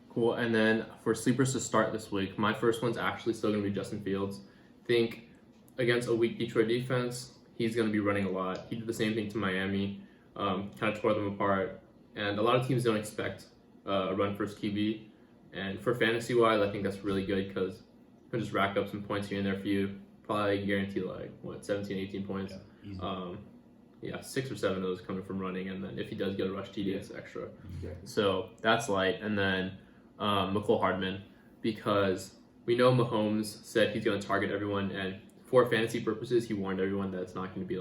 Cool. And then for sleepers to start this week, my first one's actually still going to be Justin Fields. Think against a weak Detroit defense, he's going to be running a lot. He did the same thing to Miami, kind of tore them apart. And a lot of teams don't expect a run-first QB. And for fantasy-wise, I think that's really good because he'll just rack up some points here and there for you. Probably guarantee 17, 18 points. Yeah, 6 or 7 of those coming from running. And then if he does get a rush TD, it's extra. Yeah. So that's light. And then McCole Hardman, because we know Mahomes said he's going to target everyone. And for fantasy purposes, he warned everyone that it's not going to be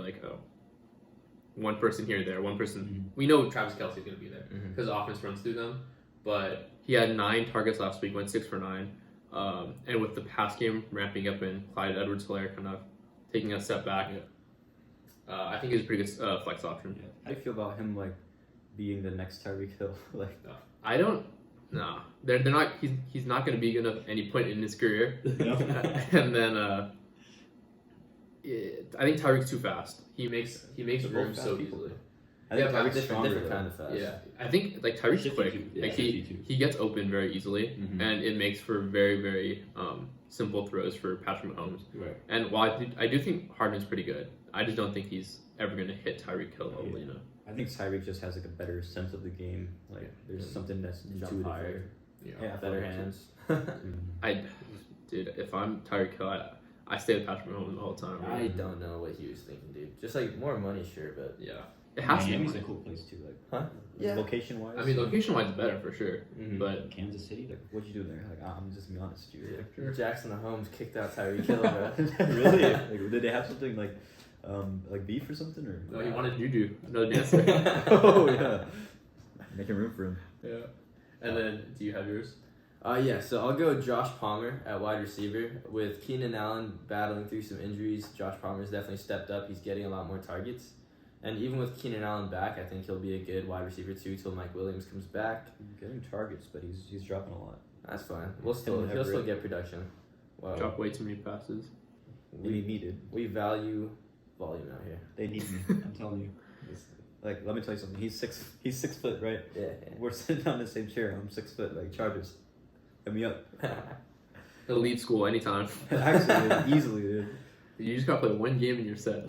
one person here or there, one person. Mm-hmm. We know Travis Kelce's going to be there because the offense runs through them. But he had 9 targets last week, went 6 for 9. And with the pass game ramping up and Clyde Edwards-Helaire kind of taking a step back, I think he's a pretty good flex option. Yeah. How do you feel about him being the next Tyreek Hill? I don't. No, they're not. He's not going to be good enough at any point in his career. And then I think Tyreek's too fast. He makes room so easily. I think Tyreek's Tyreek's stronger. different kind of fast. Yeah, I think Tyreek's quick. Yeah, he gets open very easily, and it makes for very, very simple throws for Patrick Mahomes. Right. And while I do think Hardman's pretty good, I just don't think he's ever going to hit Tyreek Hill level. You know. I think Tyreek just has a better sense of the game. There's something that's intuitive higher. Yeah, Better hands. Dude, if I'm Tyreek Hill, I stay with Patrick Mahomes the whole time. I don't know what he was thinking, dude. Just more money, sure, but Yeah. It has Miami's to a be. cool place too. huh? Location wise. I mean, location-wise, it's better for sure. But Kansas City. What'd you do there? I'm just being honest with you. Yeah. Jackson Mahomes kicked out Tyreek Hill, bro. Really? Did they have something like beef or something? Or no, he wanted Juju, another dancer. oh yeah, making room for him. Yeah. And then, do you have yours? Yeah, so I'll go Josh Palmer at wide receiver. With Keenan Allen battling through some injuries, Josh Palmer's definitely stepped up. He's getting a lot more targets. And even with Keenan Allen back, I think he'll be a good wide receiver too till Mike Williams comes back. Getting targets, but he's dropping a lot. That's fine. He'll still get production. Wow. Drop way too many passes. We value volume out here. They need me. I'm telling you. Let me tell you something. He's 6 foot, right? Yeah. We're sitting on the same chair. I'm 6 foot, Chargers. Hit me up. He'll leave school anytime. Actually, easily, dude. You just gotta play one game and you're set.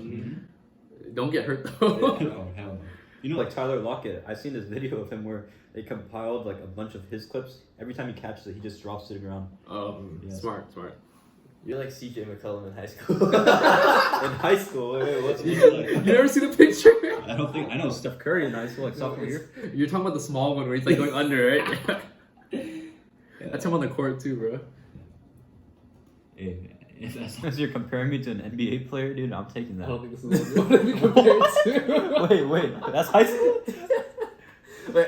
Don't get hurt Yeah, though. no, hell no. You know, like Tyler Lockett, I seen this video of him where they compiled like a bunch of his clips. Every time he catches it, he just drops to the ground. Oh, Yeah. smart. You're like CJ McCollum in high school. In high school, wait, what's Yeah, You never see the picture? I don't think I know. Steph Curry in high school, like sophomore year? You're talking about the small one where he's like going under, right? That's him on the court too, bro. If that's As you're comparing me to an NBA player, dude, I'm taking that. I don't think this is what to be compared to. Wait, that's high school? Wait.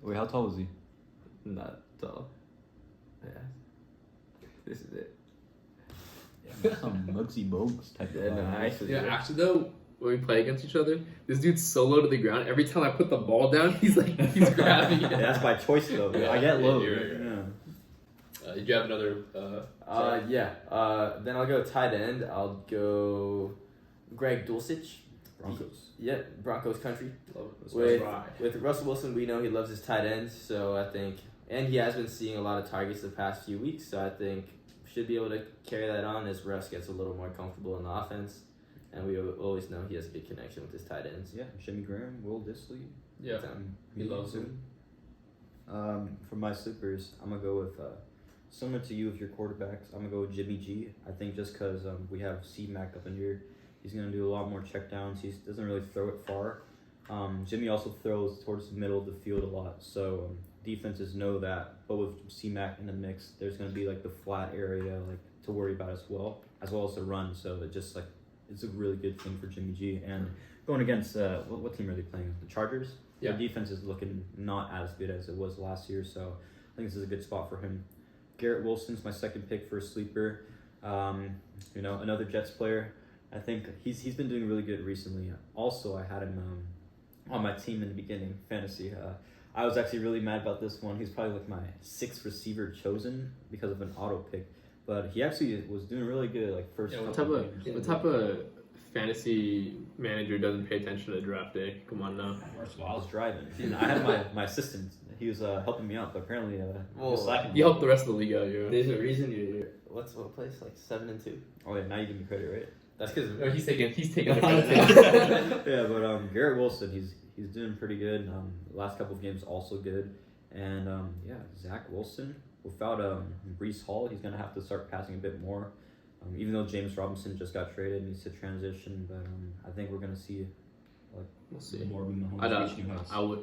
Wait, how tall was he? Not tall. Yeah. This is it. Some Muggsy Bogues type Yeah, of no, guy. actually. Yeah, actually though, when we play against each other, this dude's so low to the ground. Every time I put the ball down, he's grabbing it. Yeah, that's by choice though. Yeah, I get low. you're- Did you have another? Then I'll go tight end. I'll go Greg Dulcich. Broncos. Yeah, Broncos country. Love it. With Russell Wilson, we know he loves his tight ends, so I think, and he has been seeing a lot of targets the past few weeks, so I think should be able to carry that on as Russ gets a little more comfortable in the offense, and we always know he has a good connection with his tight ends. Yeah, Jimmy Graham, Will Disley. Yeah, he loves him. For my sleepers, I'm gonna go with similar to you with your quarterbacks. I'm gonna go with Jimmy G. I think just because we have C-Mac up in here, he's gonna do a lot more checkdowns. He doesn't really throw it far. Jimmy also throws towards the middle of the field a lot, so defenses know that. But with C-Mac in the mix, there's gonna be like the flat area like to worry about as well as the run. So it just like it's a really good thing for Jimmy G. And going against what team are they playing? The Chargers. Yeah. Their defense is looking not as good as it was last year, so I think this is a good spot for him. Garrett Wilson's my second pick for a sleeper. Another Jets player. I think he's been doing really good recently. Also, I had him on my team in the beginning, fantasy. I was actually really mad about this one. He's probably like my sixth receiver chosen because of an auto pick, but he actually was doing really good. Like first. Yeah, what games. type of fantasy manager doesn't pay attention to draft day? Come on now. First of all, I was driving. And I had my assistant. He was helping me out, but apparently he was slacking. You helped the rest of the league out, yo. There's a reason you're what place like 7-2. Oh yeah, now you give me credit, right? That's because No, he's taking the credit. Yeah, but Garrett Wilson, he's doing pretty good. Last couple of games also good, and Zach Wilson without Breece Hall, he's gonna have to start passing a bit more. Even though James Robinson just got traded, needs to transition, but I think we're gonna see We'll see. more Mahomes I don't. reaching heights. I would.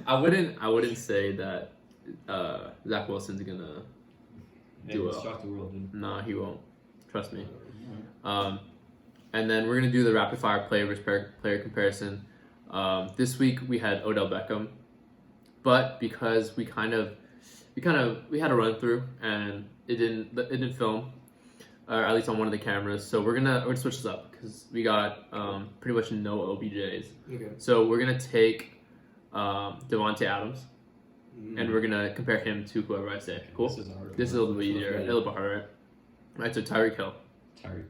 I wouldn't say that Zach Wilson's gonna do well. Shock the world, dude. Nah, he won't. Trust me. And then we're gonna do the rapid fire player versus player comparison. This week we had Odell Beckham, but because we had a run through and it didn't film, or at least on one of the cameras. So we're gonna switch this up because we got pretty much no OBJs. Okay. So we're gonna take Davante Adams, and we're gonna compare him to whoever I say. Cool. This is a little bit easier, a little bit harder, right? Right. So Tyreek Hill. Tyreek.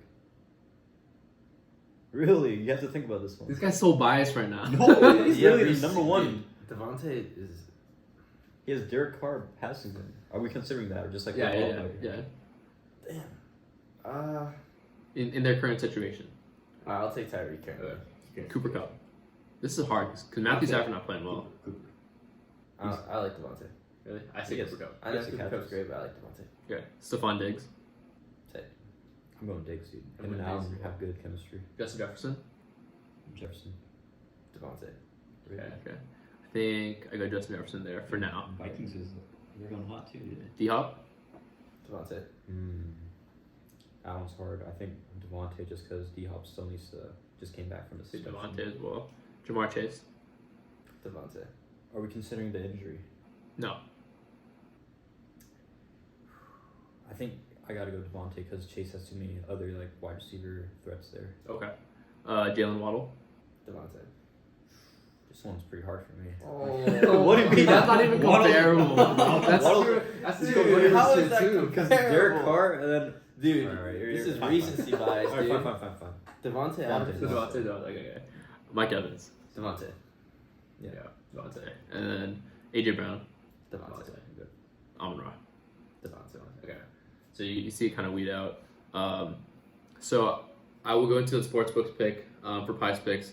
Really, you have to think about this one. This guy's so biased right now. No, he's Yeah, really Reece- the number one. Davante is. He has Derek Carr passing him. Are we considering that, or just like Yeah. Damn. In their current situation, Alright, I'll take Tyreek Hill. Cooper Kupp. This is hard because Matthew Stafford not playing well. I like Davante. Really, I say Yes. Cooper Kupp. I know Yes, he Cooper catches. Kupp's great, but I like Davante. Okay, Stephon Diggs, I'm going Diggs, dude. I'm Him and going Allen Diggs. have good chemistry. Justin Jefferson. Jefferson. Davante. Really? Okay. I think I got Justin Jefferson there for now. Vikings they're going hot too. Dude. D Hop. Davante. Allen's hard. I think Davante just because D Hop still needs to just came back from the Say suspension. Davante as well. Jamar Chase. Davante. Are we considering the injury? No. I think I gotta go Davante because Chase has too many other like wide receiver threats there. Okay. Jalen Waddle. Davante. This one's pretty hard for me. Oh. What do you mean? That's not even comparable. That's Waddle- true. That's Dude, how is that Because Derek comparable? Carr and then Dude, Alright, this you're is fine, recency fine. bias, Alright, dude. fine. Davante Adams. Davante. Okay. Mike Evans. Davante. Yeah. Davante. And then AJ Brown. Davante. Amon Ra. Davante. Okay. So you see it kind of weed out. So I will go into the sportsbooks pick for PrizePicks.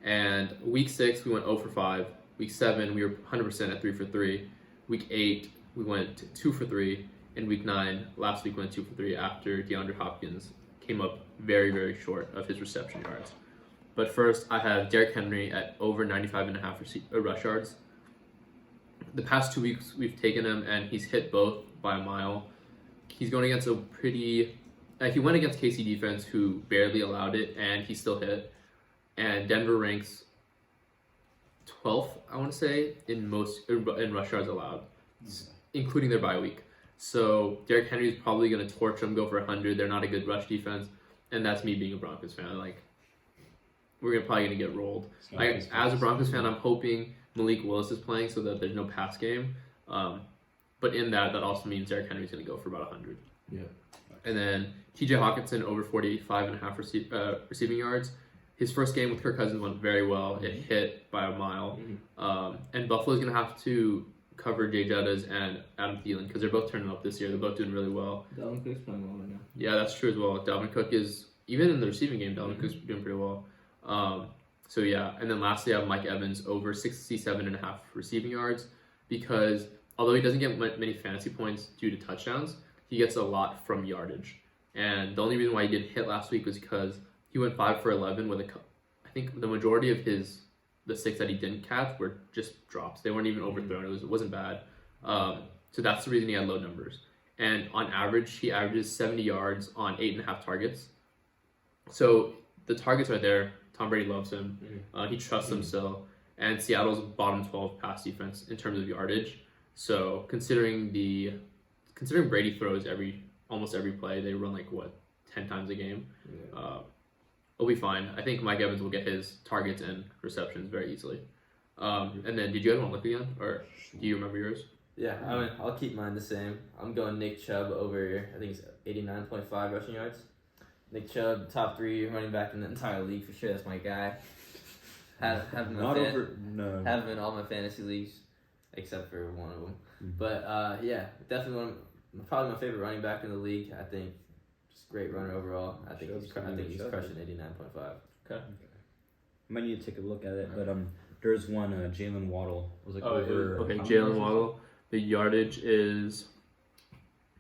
And week 6, we went 0 for 5. Week 7, we were 100% at 3 for 3. Week 8, we went 2 for 3. And week 9, last week, went 2 for 3 after DeAndre Hopkins came up very, very short of his reception yards. But first, I have Derrick Henry at over 95.5 rush yards. The past 2 weeks, we've taken him, and he's hit both by a mile. He's going against a pretty... he went against KC defense, who barely allowed it, and he still hit. And Denver ranks 12th, I want to say, in rush yards allowed, including their bye week. So Derrick Henry is probably going to torch them, go for 100. They're not a good rush defense, and that's me being a Broncos fan. Like, we're probably going to get rolled. As a Broncos fan, I'm hoping Malik Willis is playing so that there's no pass game. But in that also means Derrick Henry is going to go for about 100. Yeah. And then TJ Hawkinson over 45.5 receiving yards. His first game with Kirk Cousins went very well. It hit by a mile. And Buffalo's going to have to cover Jay Jettas and Adam Thielen because they're both turning up this year. They're both doing really well. Dalvin Cook's playing well right now. Yeah, that's true as well. Dalvin Cook is, even in the receiving game, Dalvin Cook's doing pretty well. So yeah, and then lastly I have Mike Evans over 67.5 receiving yards because although he doesn't get many fantasy points due to touchdowns, he gets a lot from yardage. And the only reason why he didn't hit last week was because he went 5 for 11 with I think the majority of the 6 that he didn't catch were just drops. They weren't even overthrown. It wasn't bad. So that's the reason he had low numbers. And on average, he averages 70 yards on 8.5 targets. So the targets are there. Tom Brady loves him. He trusts him still. And Seattle's bottom 12 pass defense in terms of yardage. So considering Brady throws almost every play, they run 10 times a game. It'll be fine. I think Mike Evans will get his targets and receptions very easily. And then, did you guys want to look again, or do you remember yours? Yeah, I mean, I'll keep mine the same. I'm going Nick Chubb over, I think it's 89.5 rushing yards. Nick Chubb, top 3 running back in the entire league for sure. That's my guy. Have him in all my fantasy leagues, except for one of them. But yeah, definitely probably my favorite running back in the league. I think just great runner overall. I think he's crushing 89.5. Okay. Might need to take a look at it, but there's one Jalen Waddle was over. Okay, Jalen Waddle. The yardage is,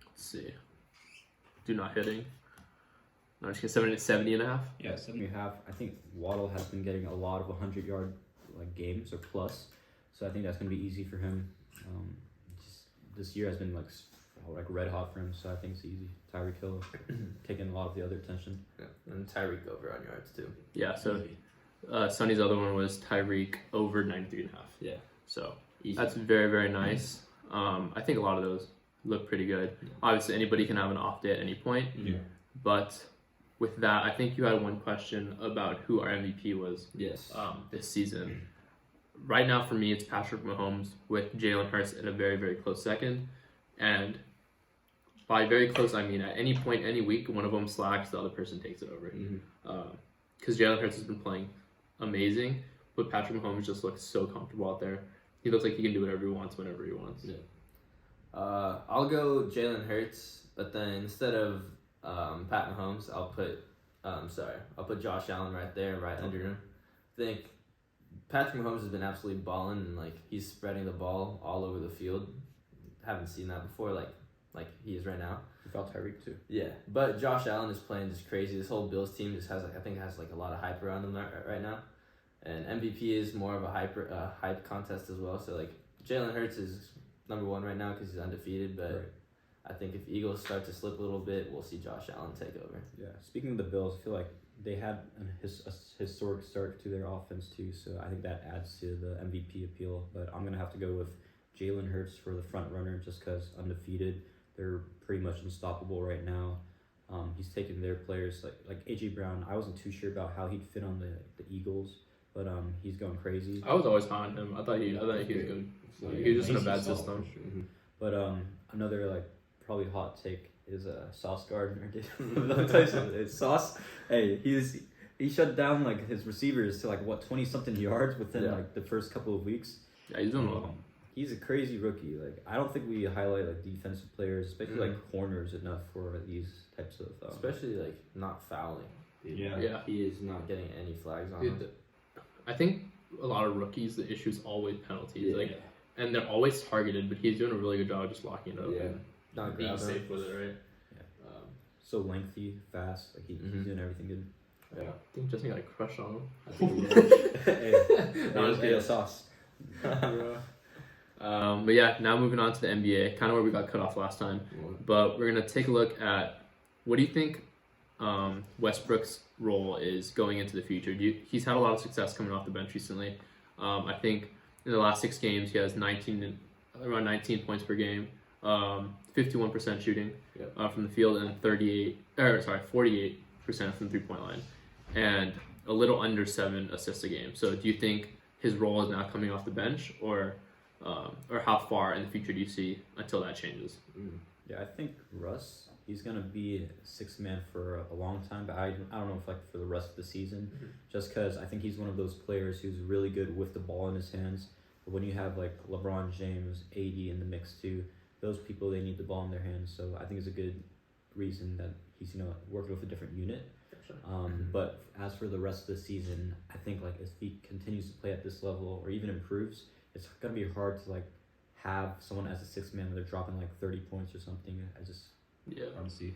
let's see, do not hitting. No, just get 70.5. Yeah, 70. I think Waddle has been getting a lot of 100-yard games or plus, so I think that's gonna be easy for him. This year has been red hot for him, so I think it's easy. Tyreek Hill taking a lot of the other attention. Yeah, and Tyreek over on yards too. Yeah, so Sonny's other one was Tyreek over 93.5. Yeah. So easy. That's very, very nice. I think a lot of those look pretty good. Yeah. Obviously, anybody can have an off day at any point. Yeah. But with that, I think you had one question about who our MVP was. Yes. This season. Right now, for me, it's Patrick Mahomes with Jalen Hurts in a very, very close second. And by very close, I mean at any point, any week, one of them slacks, the other person takes it over. Because Jalen Hurts has been playing amazing, but Patrick Mahomes just looks so comfortable out there. He looks like he can do whatever he wants, whenever he wants. Yeah. I'll go Jalen Hurts, but then instead of Pat Mahomes, I'll put Josh Allen right there, right under him. I think Patrick Mahomes has been absolutely balling, and he's spreading the ball all over the field. Haven't seen that before, like he is right now. Without Tyreek too. Yeah, but Josh Allen is playing just crazy. This whole Bills team just has a lot of hype around him right now, and MVP is more of a hype contest as well. So Jalen Hurts is number 1 right now because he's undefeated, but. Right. I think if Eagles start to slip a little bit, we'll see Josh Allen take over. Yeah. Speaking of the Bills, I feel like they had a historic start to their offense too, so I think that adds to the MVP appeal. But I'm gonna have to go with Jalen Hurts for the front runner just because undefeated. They're pretty much unstoppable right now. He's taken their players like AJ Brown. I wasn't too sure about how he'd fit on the Eagles, but he's going crazy. I was always high on him. I thought he was good. He was just in a bad system. Sure. But another probably hot take is Sauce Gardner. I'll tell you something. It's Sauce. Hey, he shut down his receivers to 20 something yards within the first couple of weeks. Yeah, he's doing well. he's a crazy rookie. Like I don't think we highlight like defensive players, especially like corners, enough for these types of. Especially like not fouling. Yeah. He is not getting any flags on Dude, him. I think a lot of rookies, the issue is always penalties. Like, and they're always targeted, but he's doing a really good job just locking it up. Yeah. And Not being grabbing. safe with it, right? Yeah. So lengthy, fast. Like he's doing everything good. Yeah. I think Justin got a crush on him. I think Hey, sauce. But yeah, now moving on to the NBA, kind of where we got cut off last time. But we're gonna take a look at what do you think Westbrook's role is going into the future. He's had a lot of success coming off the bench recently. I think in the last 6 games he has around 19 points per game, 51% shooting from the field, and 48% from the 3-point line, and a little under 7 assists a game. So do you think his role is now coming off the bench, or how far in the future do you see until that changes? Yeah, I think Russ, he's gonna be 6th man for a long time, but I don't know if like for the rest of the season, just because I think he's one of those players who's really good with the ball in his hands. But when you have like LeBron James, AD in the mix too, those people, they need the ball in their hands. So I think it's a good reason that he's working with a different unit. But as for the rest of the season, I think like if he continues to play at this level or even improves, it's gonna be hard to like have someone as a 6th man where they're dropping like 30 points or something. Hard to see.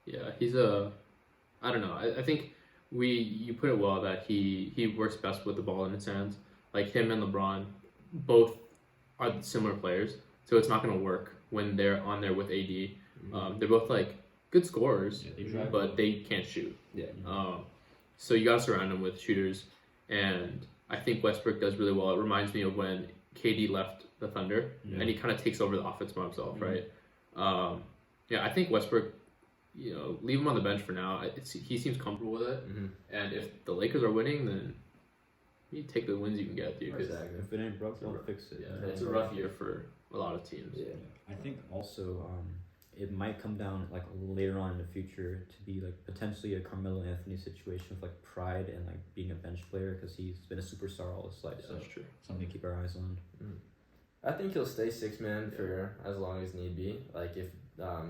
Yeah, he's I don't know. I think you put it well that he works best with the ball in his hands. Like him and LeBron, both are similar players, so it's not going to work when they're on there with AD. They're both like good scorers, but they can't shoot. So you got to surround them with shooters, and I think Westbrook does really well. It reminds me of when KD left the Thunder, and he kind of takes over the offense by himself, right? I think Westbrook, leave him on the bench for now. He seems comfortable with it, and if the Lakers are winning, then you take the wins you can get, dude. Exactly. If it ain't broke, don't fix it. Yeah, it's a rough year for a lot of teams. Yeah. I think also it might come down like later on in the future to be like potentially a Carmelo Anthony situation with like pride and like being a bench player, because he's been a superstar all his life. Yeah, so that's true. Something to keep our eyes on. I think he'll stay 6th man for as long as need be. Like if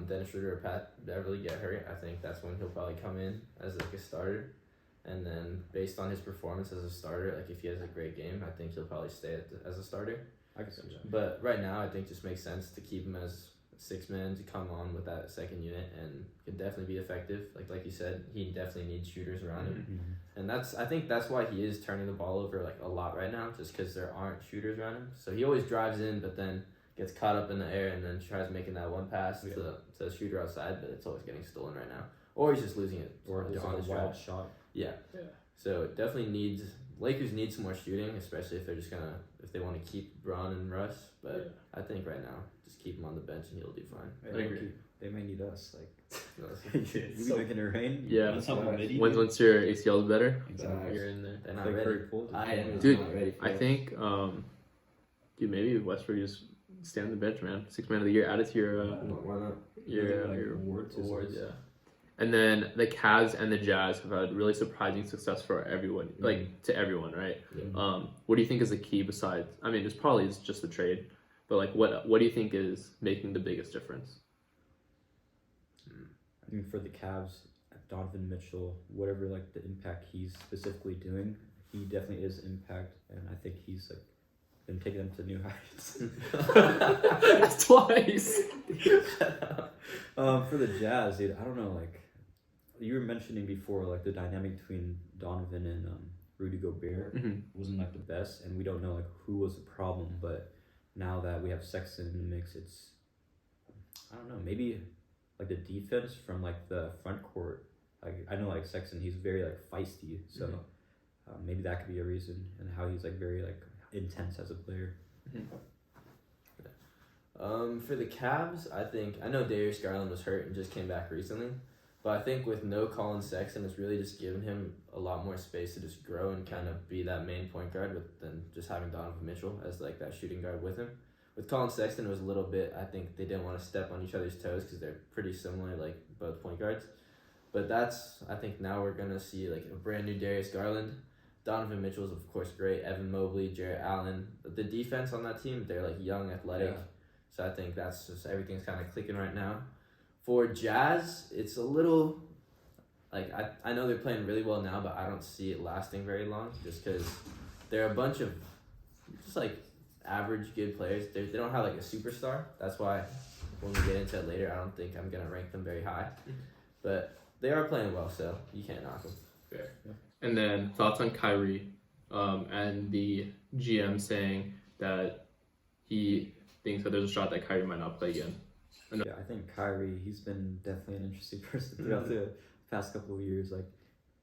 Dennis Schroeder or Pat Beverly get hurt, I think that's when he'll probably come in as like a starter. And then based on his performance as a starter, like if he has a great game, I think he'll probably stay as a starter. I can see that. But right now, I think it just makes sense to keep him as 6th man to come on with that second unit, and can definitely be effective. Like you said, he definitely needs shooters around him, and I think that's why he is turning the ball over like a lot right now, just because there aren't shooters around him. So he always drives in, but then gets caught up in the air and then tries making that one pass to the shooter outside, but it's always getting stolen right now, or he's just losing it, Or it's on a his wild drive. shot. Yeah. So it definitely Lakers need some more shooting, especially if they're just if they want to keep Bron and Russ. But I think right now, just keep him on the bench and he'll do fine. I agree. They may need us. Like, you be making it rain. Yeah. That's how Midi Once your ACL is better, Exactly. you're in there. They're not Like ready. Curry Poole. Dude, not ready for I it. think, maybe Westbrook just stay on the bench, man. 6th man of the year, add it to your Why not? your awards. yeah. And then the Cavs and the Jazz have had really surprising success for everyone, like to everyone, right? Yeah. What do you think is the key besides? I mean, it's probably just the trade, but like, what do you think is making the biggest difference? I mean, for the Cavs, Donovan Mitchell, whatever like the impact he's specifically doing, he definitely is impact, and I think he's like been taking them to new heights. That's twice. For the Jazz, dude, I don't know. Like you were mentioning before, like the dynamic between Donovan and Rudy Gobert wasn't like the best, and we don't know like who was the problem. But now that we have Sexton in the mix, it's I don't know, maybe like the defense from like the front court. Like I know like Sexton, he's very like feisty, so maybe that could be a reason, and how he's like very like intense as a player. For the Cavs, I know Darius Garland was hurt and just came back recently, but I think with no Colin Sexton, it's really just given him a lot more space to just grow and kind of be that main point guard than just having Donovan Mitchell as like that shooting guard with him. With Colin Sexton, it was a little bit, I think they didn't want to step on each other's toes because they're pretty similar, like both point guards. But I think now we're going to see like a brand new Darius Garland. Donovan Mitchell's of course great. Evan Mobley, Jarrett Allen. The defense on that team, they're like young, athletic. Yeah. So I think that's just everything's kind of clicking right now. For Jazz, it's a little like I know they're playing really well now, but I don't see it lasting very long just because they're a bunch of just like average good players. They don't have like a superstar. That's why when we get into it later, I don't think I'm gonna rank them very high. But they are playing well, so you can't knock them. Fair. Yeah. And then thoughts on Kyrie, and the GM saying that he thinks that there's a shot that Kyrie might not play again. Yeah, I think Kyrie, he's been definitely an interesting person throughout the past couple of years. Like,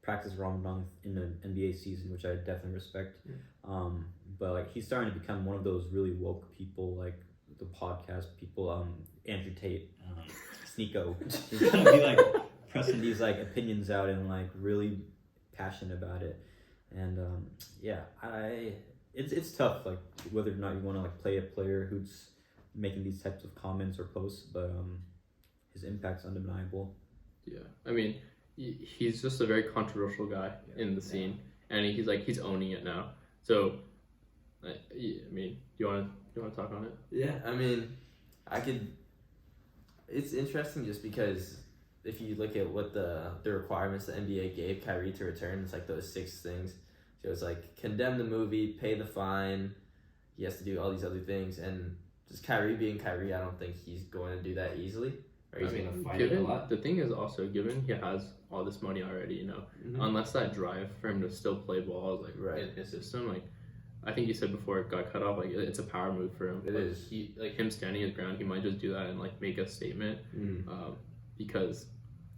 practice Ramadan in the NBA season, which I definitely respect. But like, he's starting to become one of those really woke people, like the podcast people, Andrew Tate, Sneeko. He's gonna be like pressing these like opinions out and like really passionate about it. And it's tough, like whether or not you want to like play a player who's making these types of comments or posts, but his impact's undeniable. Yeah, I mean, he's just a very controversial guy in the scene, and he's owning it now. So, I mean, do you want to talk on it? Yeah, I mean, it's interesting just because if you look at what the requirements the NBA gave Kyrie to return, it's like those 6 things. So it's like condemn the movie, pay the fine, he has to do all these other things, and just Kyrie being Kyrie, I don't think he's going to do that easily. Or he's going to fight it a lot. The thing is also, given he has all this money already, unless that drive for him to still play ball is like in his system, like I think you said before it got cut off, like it's a power move for him. It is. He, like him standing his ground, he might just do that and like make a statement, because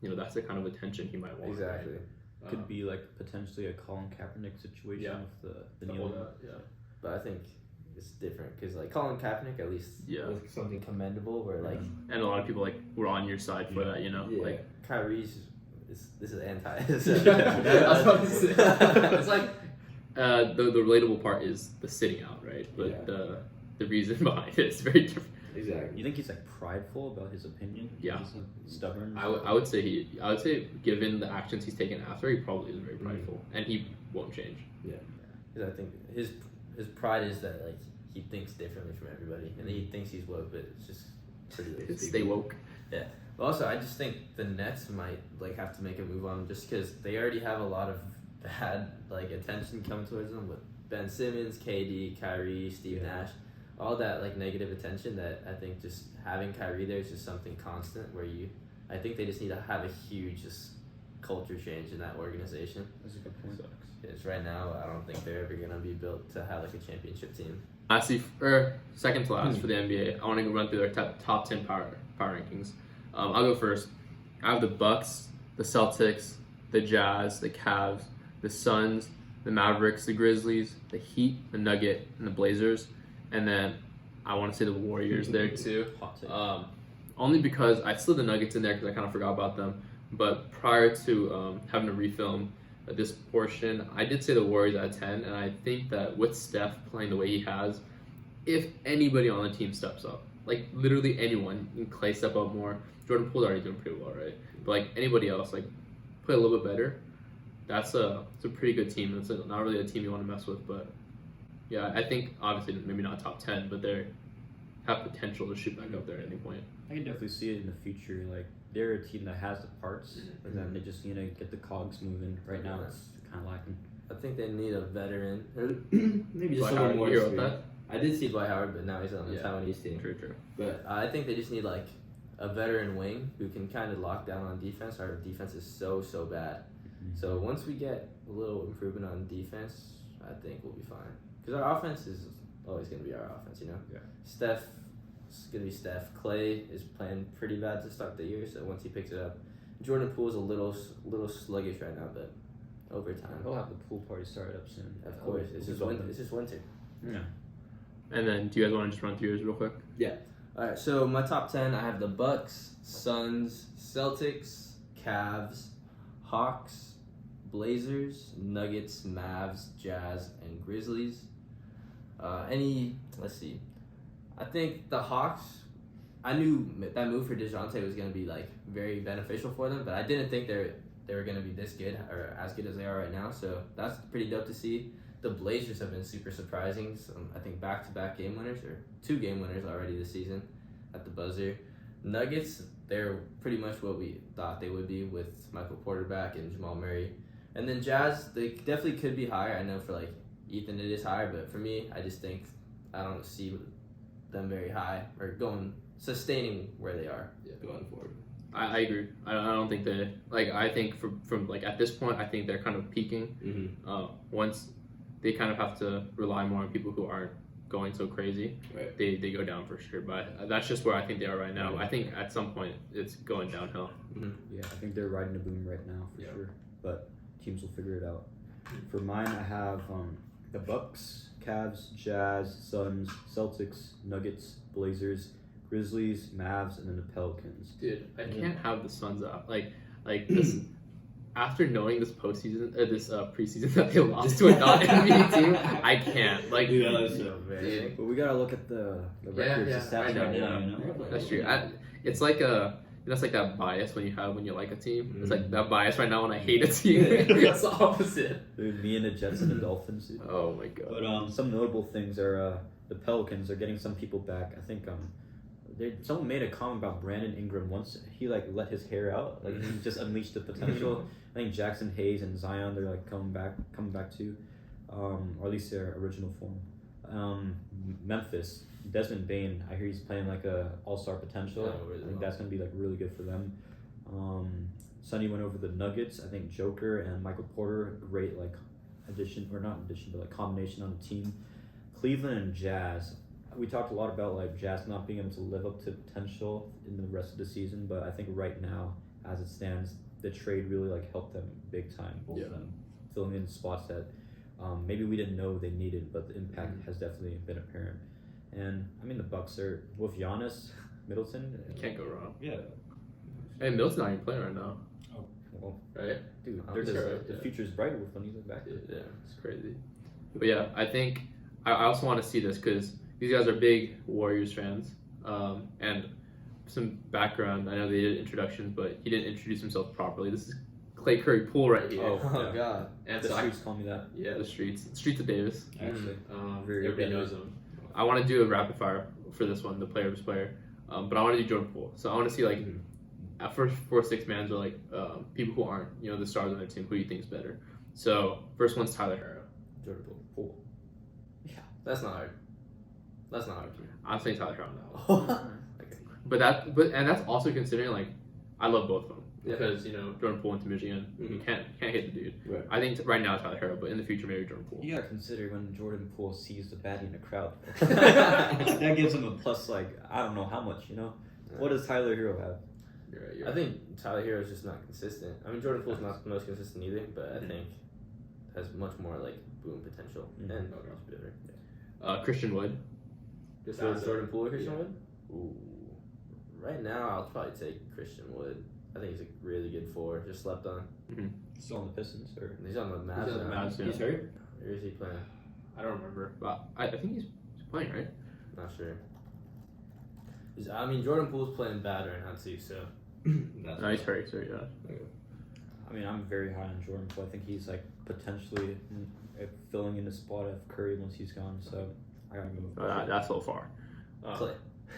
that's the kind of attention he might want. Exactly. Right? Could be like potentially a Colin Kaepernick situation with the kneeling. But I think it's different because like Colin Kaepernick at least was something commendable where like and a lot of people like were on your side for that, like Kyrie's this is anti. I was about to say, it's like the relatable part is the sitting out, right? But the reason behind it is very different. Exactly. You think he's like prideful about his opinion? Yeah. He's like, stubborn. I would say given the actions he's taken after, he probably is very prideful, and he won't change. Yeah. Because I think his pride is that like he thinks differently from everybody, and he thinks he's woke, but it's just pretty. Stay woke. Yeah. But also, I just think the Nets might like have to make a move on him just because they already have a lot of bad like attention coming towards them with Ben Simmons, KD, Kyrie, Steve Nash. All that like negative attention that I think just having Kyrie there is just something constant where I think they just need to have a huge just culture change in that organization. That's a good point. Because right now I don't think they're ever gonna be built to have like a championship team. Lastly, second to last for the NBA, I want to run through their top 10 power rankings. I'll go first. I have the Bucks, the Celtics, the Jazz, the Cavs, the Suns, the Mavericks, the Grizzlies, the Heat, the Nugget, and the Blazers. And then I want to say the Warriors there too. Only because I slid the Nuggets in there because I kind of forgot about them. But prior to having to refilm this portion, I did say the Warriors at 10. And I think that with Steph playing the way he has, if anybody on the team steps up, like literally anyone, Clay step up more. Jordan Poole's already doing pretty well, right? But like anybody else, like play a little bit better. It's a pretty good team. It's not really a team you want to mess with, but yeah, I think obviously maybe not top 10, but they have potential to shoot back up there at any point. I can definitely see it in the future. Like they're a team that has the parts, but then they just need to get the cogs moving. Right now, it's kind of lacking. I think they need a veteran, maybe just someone more experienced. I did see Dwight Howard, but now he's on the Taiwanese team. True. But I think they just need like a veteran wing who can kind of lock down on defense. Our defense is so bad. So once we get a little improvement on defense, I think we'll be fine. Because our offense is always going to be our offense, Yeah. Steph, it's going to be Steph. Clay is playing pretty bad to start the year, so once he picks it up. Jordan Poole is a little sluggish right now, but over time. We'll have the pool party started up soon. Of course. It's just winter. Yeah. And then, do you guys want to just run through yours real quick? Yeah. All right, so my top 10, I have the Bucks, Suns, Celtics, Cavs, Hawks, Blazers, Nuggets, Mavs, Jazz, and Grizzlies. Let's see. I think the Hawks, I knew that move for DeJounte was going to be like very beneficial for them, but I didn't think they're they were gonna be this good or as good as they are right now. So that's pretty dope to see. The Blazers have been super surprising. I think back-to-back game winners or 2 game winners already this season at the buzzer. Nuggets, they're pretty much what we thought they would be with Michael Porter back and Jamal Murray. And then Jazz, they definitely could be higher. I know for like Ethan it is higher, but for me, I just think I don't see them very high or sustaining where they are going forward. I agree. I don't think they I think from like at this point, I think they're kind of peaking. Once they kind of have to rely more on people who aren't going so crazy, right. they go down for sure. But that's just where I think they are right now. I think at some point it's going downhill. Yeah, I think they're riding a boom right now for sure. But teams will figure it out. For mine, I have the Bucks, Cavs, Jazz, Suns, Celtics, Nuggets, Blazers, Grizzlies, Mavs, and then the Pelicans. Dude, I can't have the Suns out. Like this. After knowing this postseason, this preseason that they lost to a non-NBA team, I can't. Like, But we gotta look at the records. The stats right now. That's true. It's like that's like that bias when you like a team. It's like that bias right now when I hate a team. It's the opposite. Dude, me and the Jets and the Dolphins. Dude. Oh my god. But some notable things are the Pelicans are getting some people back. I think someone made a comment about Brandon Ingram once he let his hair out, he just unleashed the potential. I think Jackson Hayes and Zion, they're coming back too, or at least their original form. Memphis, Desmond Bane, I hear he's playing a all-star potential. I think that's gonna be really good for them. Sonny went over the Nuggets. I think Joker and Michael Porter, great addition, or not addition, but combination on the team. Cleveland and Jazz. We talked a lot about Jazz not being able to live up to potential in the rest of the season, but I think right now, as it stands, the trade really helped them big time. Filling in spots that maybe we didn't know they needed, but the impact has definitely been apparent. And I mean, the Bucks are with Giannis, Middleton. You can't go wrong. Yeah. Hey, Middleton's not even playing right now. Oh, well, right? Dude, the future's bright with when he's back. Yeah, it's crazy. But yeah, I think I also want to see this because these guys are big Warriors fans. And some background, I know they did introductions, but he didn't introduce himself properly. This is Clay Curry Poole right here. Oh god. And the streets call me that. Yeah, the streets of Davis. Actually, everybody knows him. I want to do a rapid fire for this one, the player versus player. But I want to do Jordan Poole. So I want to see at first 4-6 mans are people who aren't the stars on their team. Who do you think is better? So first one's Tyler Hero. Jordan Poole. Yeah, that's not hard. I'm saying Tyler Hero now. But that's also considering I love both of them because Jordan Poole went to Michigan. You can't hate the dude. Right. I think right now it's Tyler Hero, but in the future maybe Jordan Poole. You gotta consider when Jordan Poole sees the baddie in the crowd. That gives him a plus. I don't know how much. What does Tyler Hero have? You're right. I think Tyler Hero is just not consistent. I mean, Jordan Poole's not the most consistent either, but I think has much more boom potential and Christian Wood. Just Jordan Poole or Christian Wood? Ooh. Right now, I'll probably take Christian Wood. I think he's a really good forward. Just slept on. Still on the Pistons, or he's on the Mavs. He's on the Mavs. He's hurt. Where is he playing? I don't remember, but I think he's playing, right? Not sure. Jordan Poole's playing bad right now too. So. No, he's hurt. So yeah. I mean, I'm very high on Jordan Poole. I think he's potentially filling in the spot of Curry once he's gone. So I gotta go. That's a little far. Clay.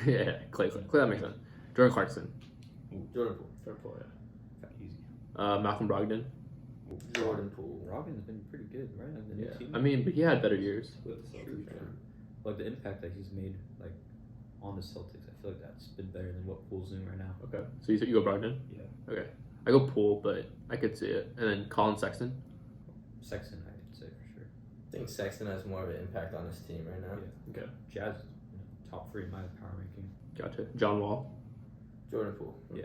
Yeah, Clay. That makes sense. Jordan Clarkson. Jordan Poole. Yeah. Easy. Malcolm Brogdon. Jordan Poole. Brogdon's been pretty good, right? The new team. I mean, but he had better years. The impact that he's made, on the Celtics, I feel like that's been better than what Poole's doing right now. Okay. So you go Brogdon? Yeah. Okay. I go Poole, but I could see it. And then Colin Sexton. Sexton, I'd say for sure. I think Sexton has more of an impact on his team right now. Yeah. Okay. Jazz, top 3 in my power ranking. Gotcha. John Wall. Jordan Poole. Yeah.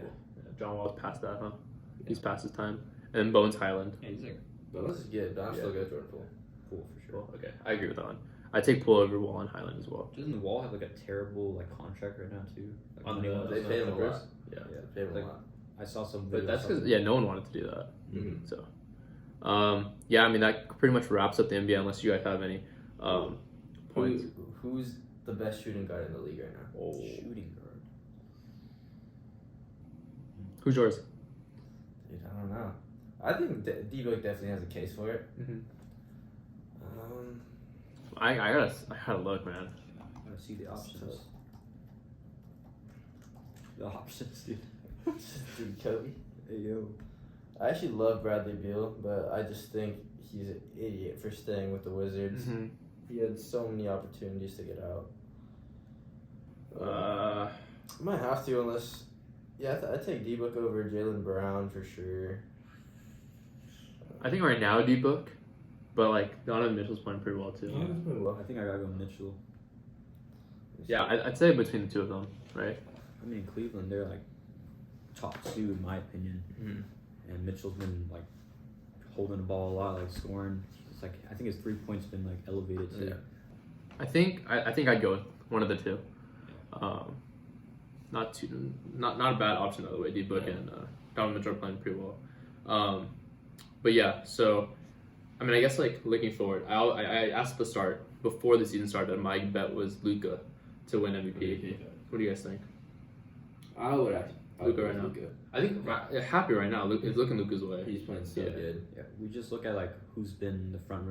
John Wall's past that, huh? Yeah. He's past his time. And then Bones Highland. Yeah, he's Bones is good, but I'm still good Jordan Poole. Poole for sure. Cool. Okay. I agree with that one. I take Poole over Wall and Highland as well. Doesn't Wall have a terrible contract right now too? They paid him a lot. Yeah, they paid him a lot. I saw some. But that's because no one wanted to do that. So, I mean that pretty much wraps up the NBA. Unless you guys have any points. Who's the best shooting guard in the league right now? Shooting guard. Who's yours? Dude, I don't know. I think D-Book definitely has a case for it. Mm-hmm. I gotta look, man. I gotta see the options. The options, dude. Dude, Kobe. Hey, yo. I actually love Bradley Beal, but I just think he's an idiot for staying with the Wizards. Mm-hmm. He had so many opportunities to get out. Uh, I might have to, unless... Yeah, I take D-Book over Jaylen Brown for sure. I think right now D-Book, but like Donovan Mitchell's playing pretty well too. I think I gotta go Mitchell. Yeah, I'd say between the two of them, right? I mean, Cleveland, they're like top 2 in my opinion. Mm-hmm. And Mitchell's been like holding the ball a lot, like scoring. It's like I think his 3-point's been like elevated too. Yeah. I think I'd go with one of the two. Not a bad option by the way. D-Book and Donovan Mitchell are playing pretty well. But yeah, so I mean, I guess like looking forward, I asked at the start before the season started. My bet was Luka to win MVP. What do you guys think? I would actually. Luka right now. I think happy right now. It's looking Luka's way. He's playing so good. Yeah, we just look at like who's been the front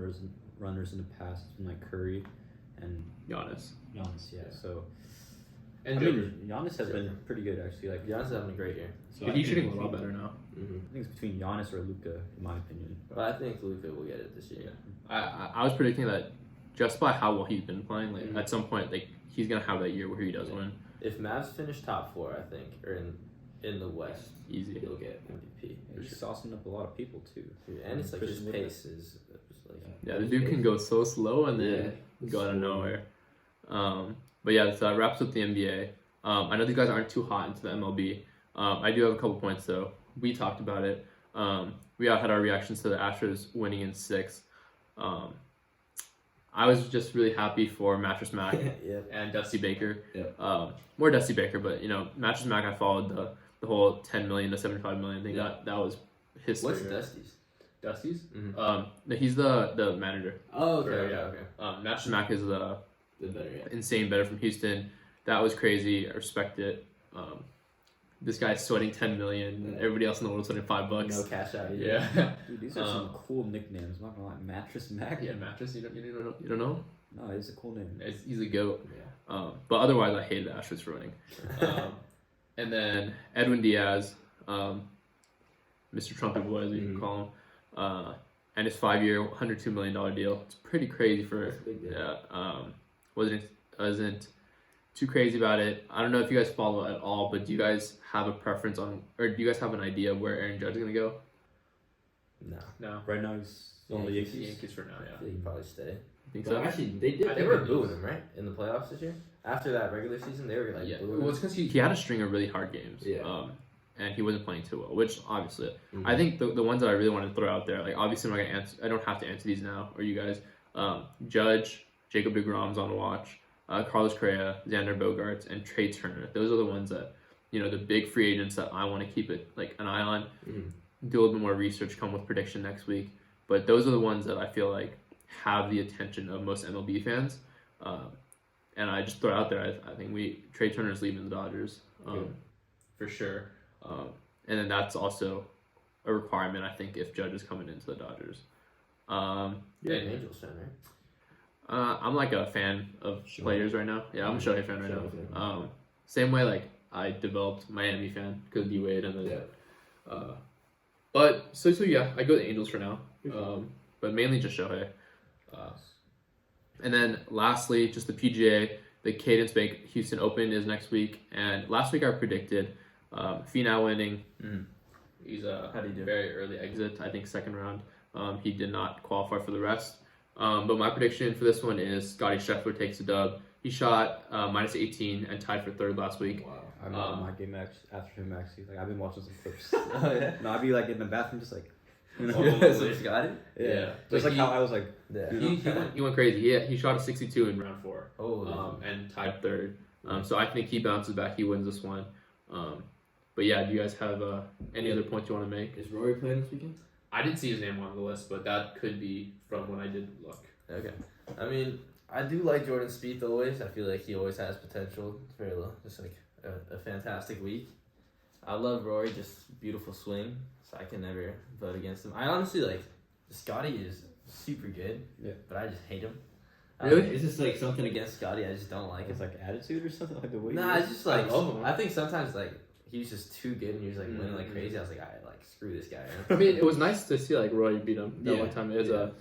runners in the past. It's been like Curry and Giannis. Yeah, so And I mean, Giannis has been pretty good actually. Like Giannis is having a great year. so He's shooting a lot better now. Mm-hmm. I think it's between Giannis or Luka, in my opinion. But I think Luka will get it this year. I was predicting that just by how well he's been playing, like at some point, like he's gonna have that year where he does win. If Mavs finish top 4, I think, or in the West, Easy. he'll get MVP. And he's saucing up a lot of people too. And it's like his Christian pace is like Yeah, the dude can go so slow and then go out of nowhere. But yeah, so that wraps up the NBA. I know these guys aren't too hot into the MLB. I do have a couple points though. We talked about it. We all had our reactions to the Astros winning in 6. I was just really happy for Mattress Mac and Dusty Baker. More Dusty Baker, but you know, Mattress Mac, I followed the whole 10 million to 75 million thing. That was history. What's Dusty's? Dusty's? Mm-hmm. No, he's the manager. Oh, okay, okay. Mattress Mac is the better, insane better from Houston. That was crazy. I respect it. This guy's sweating 10 million. Everybody else in the world sweating $5. No cash out. Yeah. Dude, these are some cool nicknames. I'm not gonna lie, Mattress Mac. Yeah, Mattress. You don't know? No, it's a cool name. He's a goat. Yeah. But otherwise, I hated the Astros for winning. And then Edwin Diaz, Mr. Trumpet Boy, as we can call him, and his 5-year, $102 million deal. It's pretty crazy for wasn't too crazy about it. I don't know if you guys follow at all, but do you guys have a preference on, or do you guys have an idea of where Aaron Judge is gonna go? No. Right now he's on the Yankees. for now. I think he'd probably stay. I think But so. actually, they did. They were booing him, right? In the playoffs this year? After that regular season, they were like booing Well, him. it's because he had a string of really hard games. Yeah. And he wasn't playing too well, which obviously, I think the ones that I really want to throw out there, like obviously I'm not gonna answer. I don't have to answer these now, or you guys. Judge, Jacob deGrom's on watch. Carlos Correa, Xander Bogaerts, and Trey Turner. Those are the ones that, you know, the big free agents that I want to keep it like an eye on. Do a little bit more research, come with prediction next week. But those are the ones that I feel like have the attention of most MLB fans. And I just throw it out there. I think Trey Turner's leaving the Dodgers for sure. And then that's also a requirement, I think, if Judge is coming into the Dodgers. You're an Angels fan, right? I'm like a fan of players right now. Yeah, I'm a Shohei fan right now. Same way like I developed Miami fan because of D-Wade and then but so yeah, I go to the Angels for now. But mainly just Shohei. And then lastly, just the PGA, the Cadence Bank Houston Open is next week, and last week I predicted Finau winning. He's a very early exit, I think second round. He did not qualify for the rest. But my prediction for this one is Scotty Scheffler takes the dub. He shot minus 18 and tied for third last week. Wow. I'm on my game after him actually. Like I've been watching some clips. No, I'd be like in the bathroom just like. You know? So he's got it? Yeah. Just like how I was like. He went crazy. He shot a 62 in round 4. And tied third. So I think he bounces back. He wins this one. But yeah, do you guys have any other points you want to make? Is Rory playing this weekend? I didn't see his name on the list, but that could be from when I did look. Okay. I mean, I do like Jordan Spieth always. I feel like he always has potential. It's very low. Just like a fantastic week. I love Rory, just beautiful swing, so I can never vote against him. I honestly like Scotty is super good, but I just hate him. Really? It's just like something against Scotty I just don't like. It's like attitude or something, like the way. Nah, it's just like I love him. I think sometimes like he was just too good and he was like winning like crazy. I was like, I like screw this guy. I mean, it was nice to see like Roy beat him that Yeah. one time. It was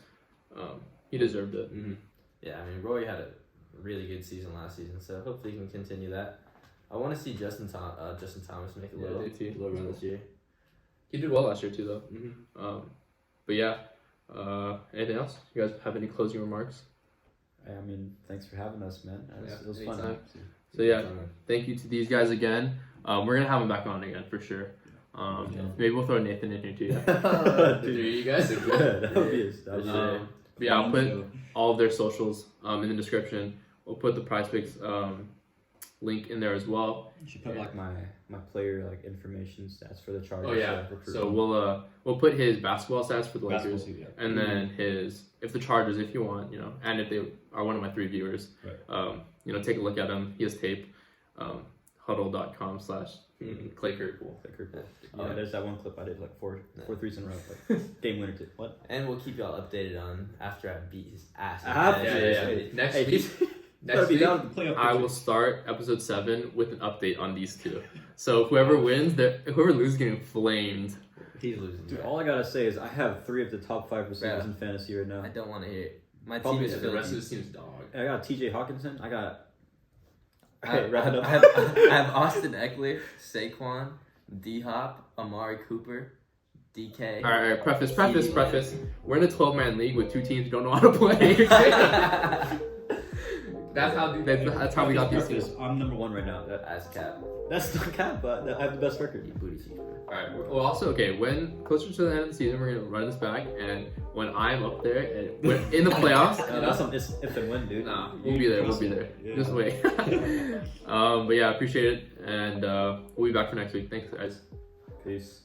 he deserved it. Mm-hmm. Yeah, I mean, Rory had a really good season last season, so hopefully he can continue that. I want to see Justin Thomas make a little run this year. He did well last year too, though. Mm-hmm. But yeah, anything else? You guys have any closing remarks? I mean, thanks for having us, man. It was fun. Anytime. So yeah, thank you to these guys again. We're gonna have them back on again for sure. Maybe we'll throw Nathan in here too. Yeah. Dude, you guys are Good. That would be But yeah, I'll put all of their socials in the description. We'll put the PrizePicks link in there as well. You should put like my player like information stats for the Chargers. Oh yeah. So we'll put his basketball stats for the Lakers, and then if the Chargers, if you want, and if they are one of my 3 viewers, take a look at them. He has tape. Huddle.com/Clay Curry Poole. Yeah, there's that one clip I did like four threes in a row, like game winner too. What? And we'll keep y'all updated on after I beat his ass. Next week. Next week, I will start episode 7 with an update on these two. So whoever wins, whoever loses, getting flamed. He's losing. Dude, all I gotta say is I have 3 of the top 5 receivers in fantasy right now. I don't want to hear it. My Probably team is the filling. rest of the team's dog. I got T.J. Hawkinson. I got. I Okay, wrap it up. I have Austin Eckler, Saquon, D-Hop, Amari Cooper, DK. All right. Preface. We're in a 12-man league with 2 teams who don't know how to play. That's how we got these teams. I'm number 1 right now. That's cap. That's not cap, but I have the best record. You booty cheater. All right. Well, also, when closer to the end of the season, we're gonna run this back, and when I'm up there and we're in the playoffs, That's some if and when, dude. nah, we'll be there. Yeah. Just wait. But yeah, I appreciate it, and we'll be back for next week. Thanks, guys. Peace.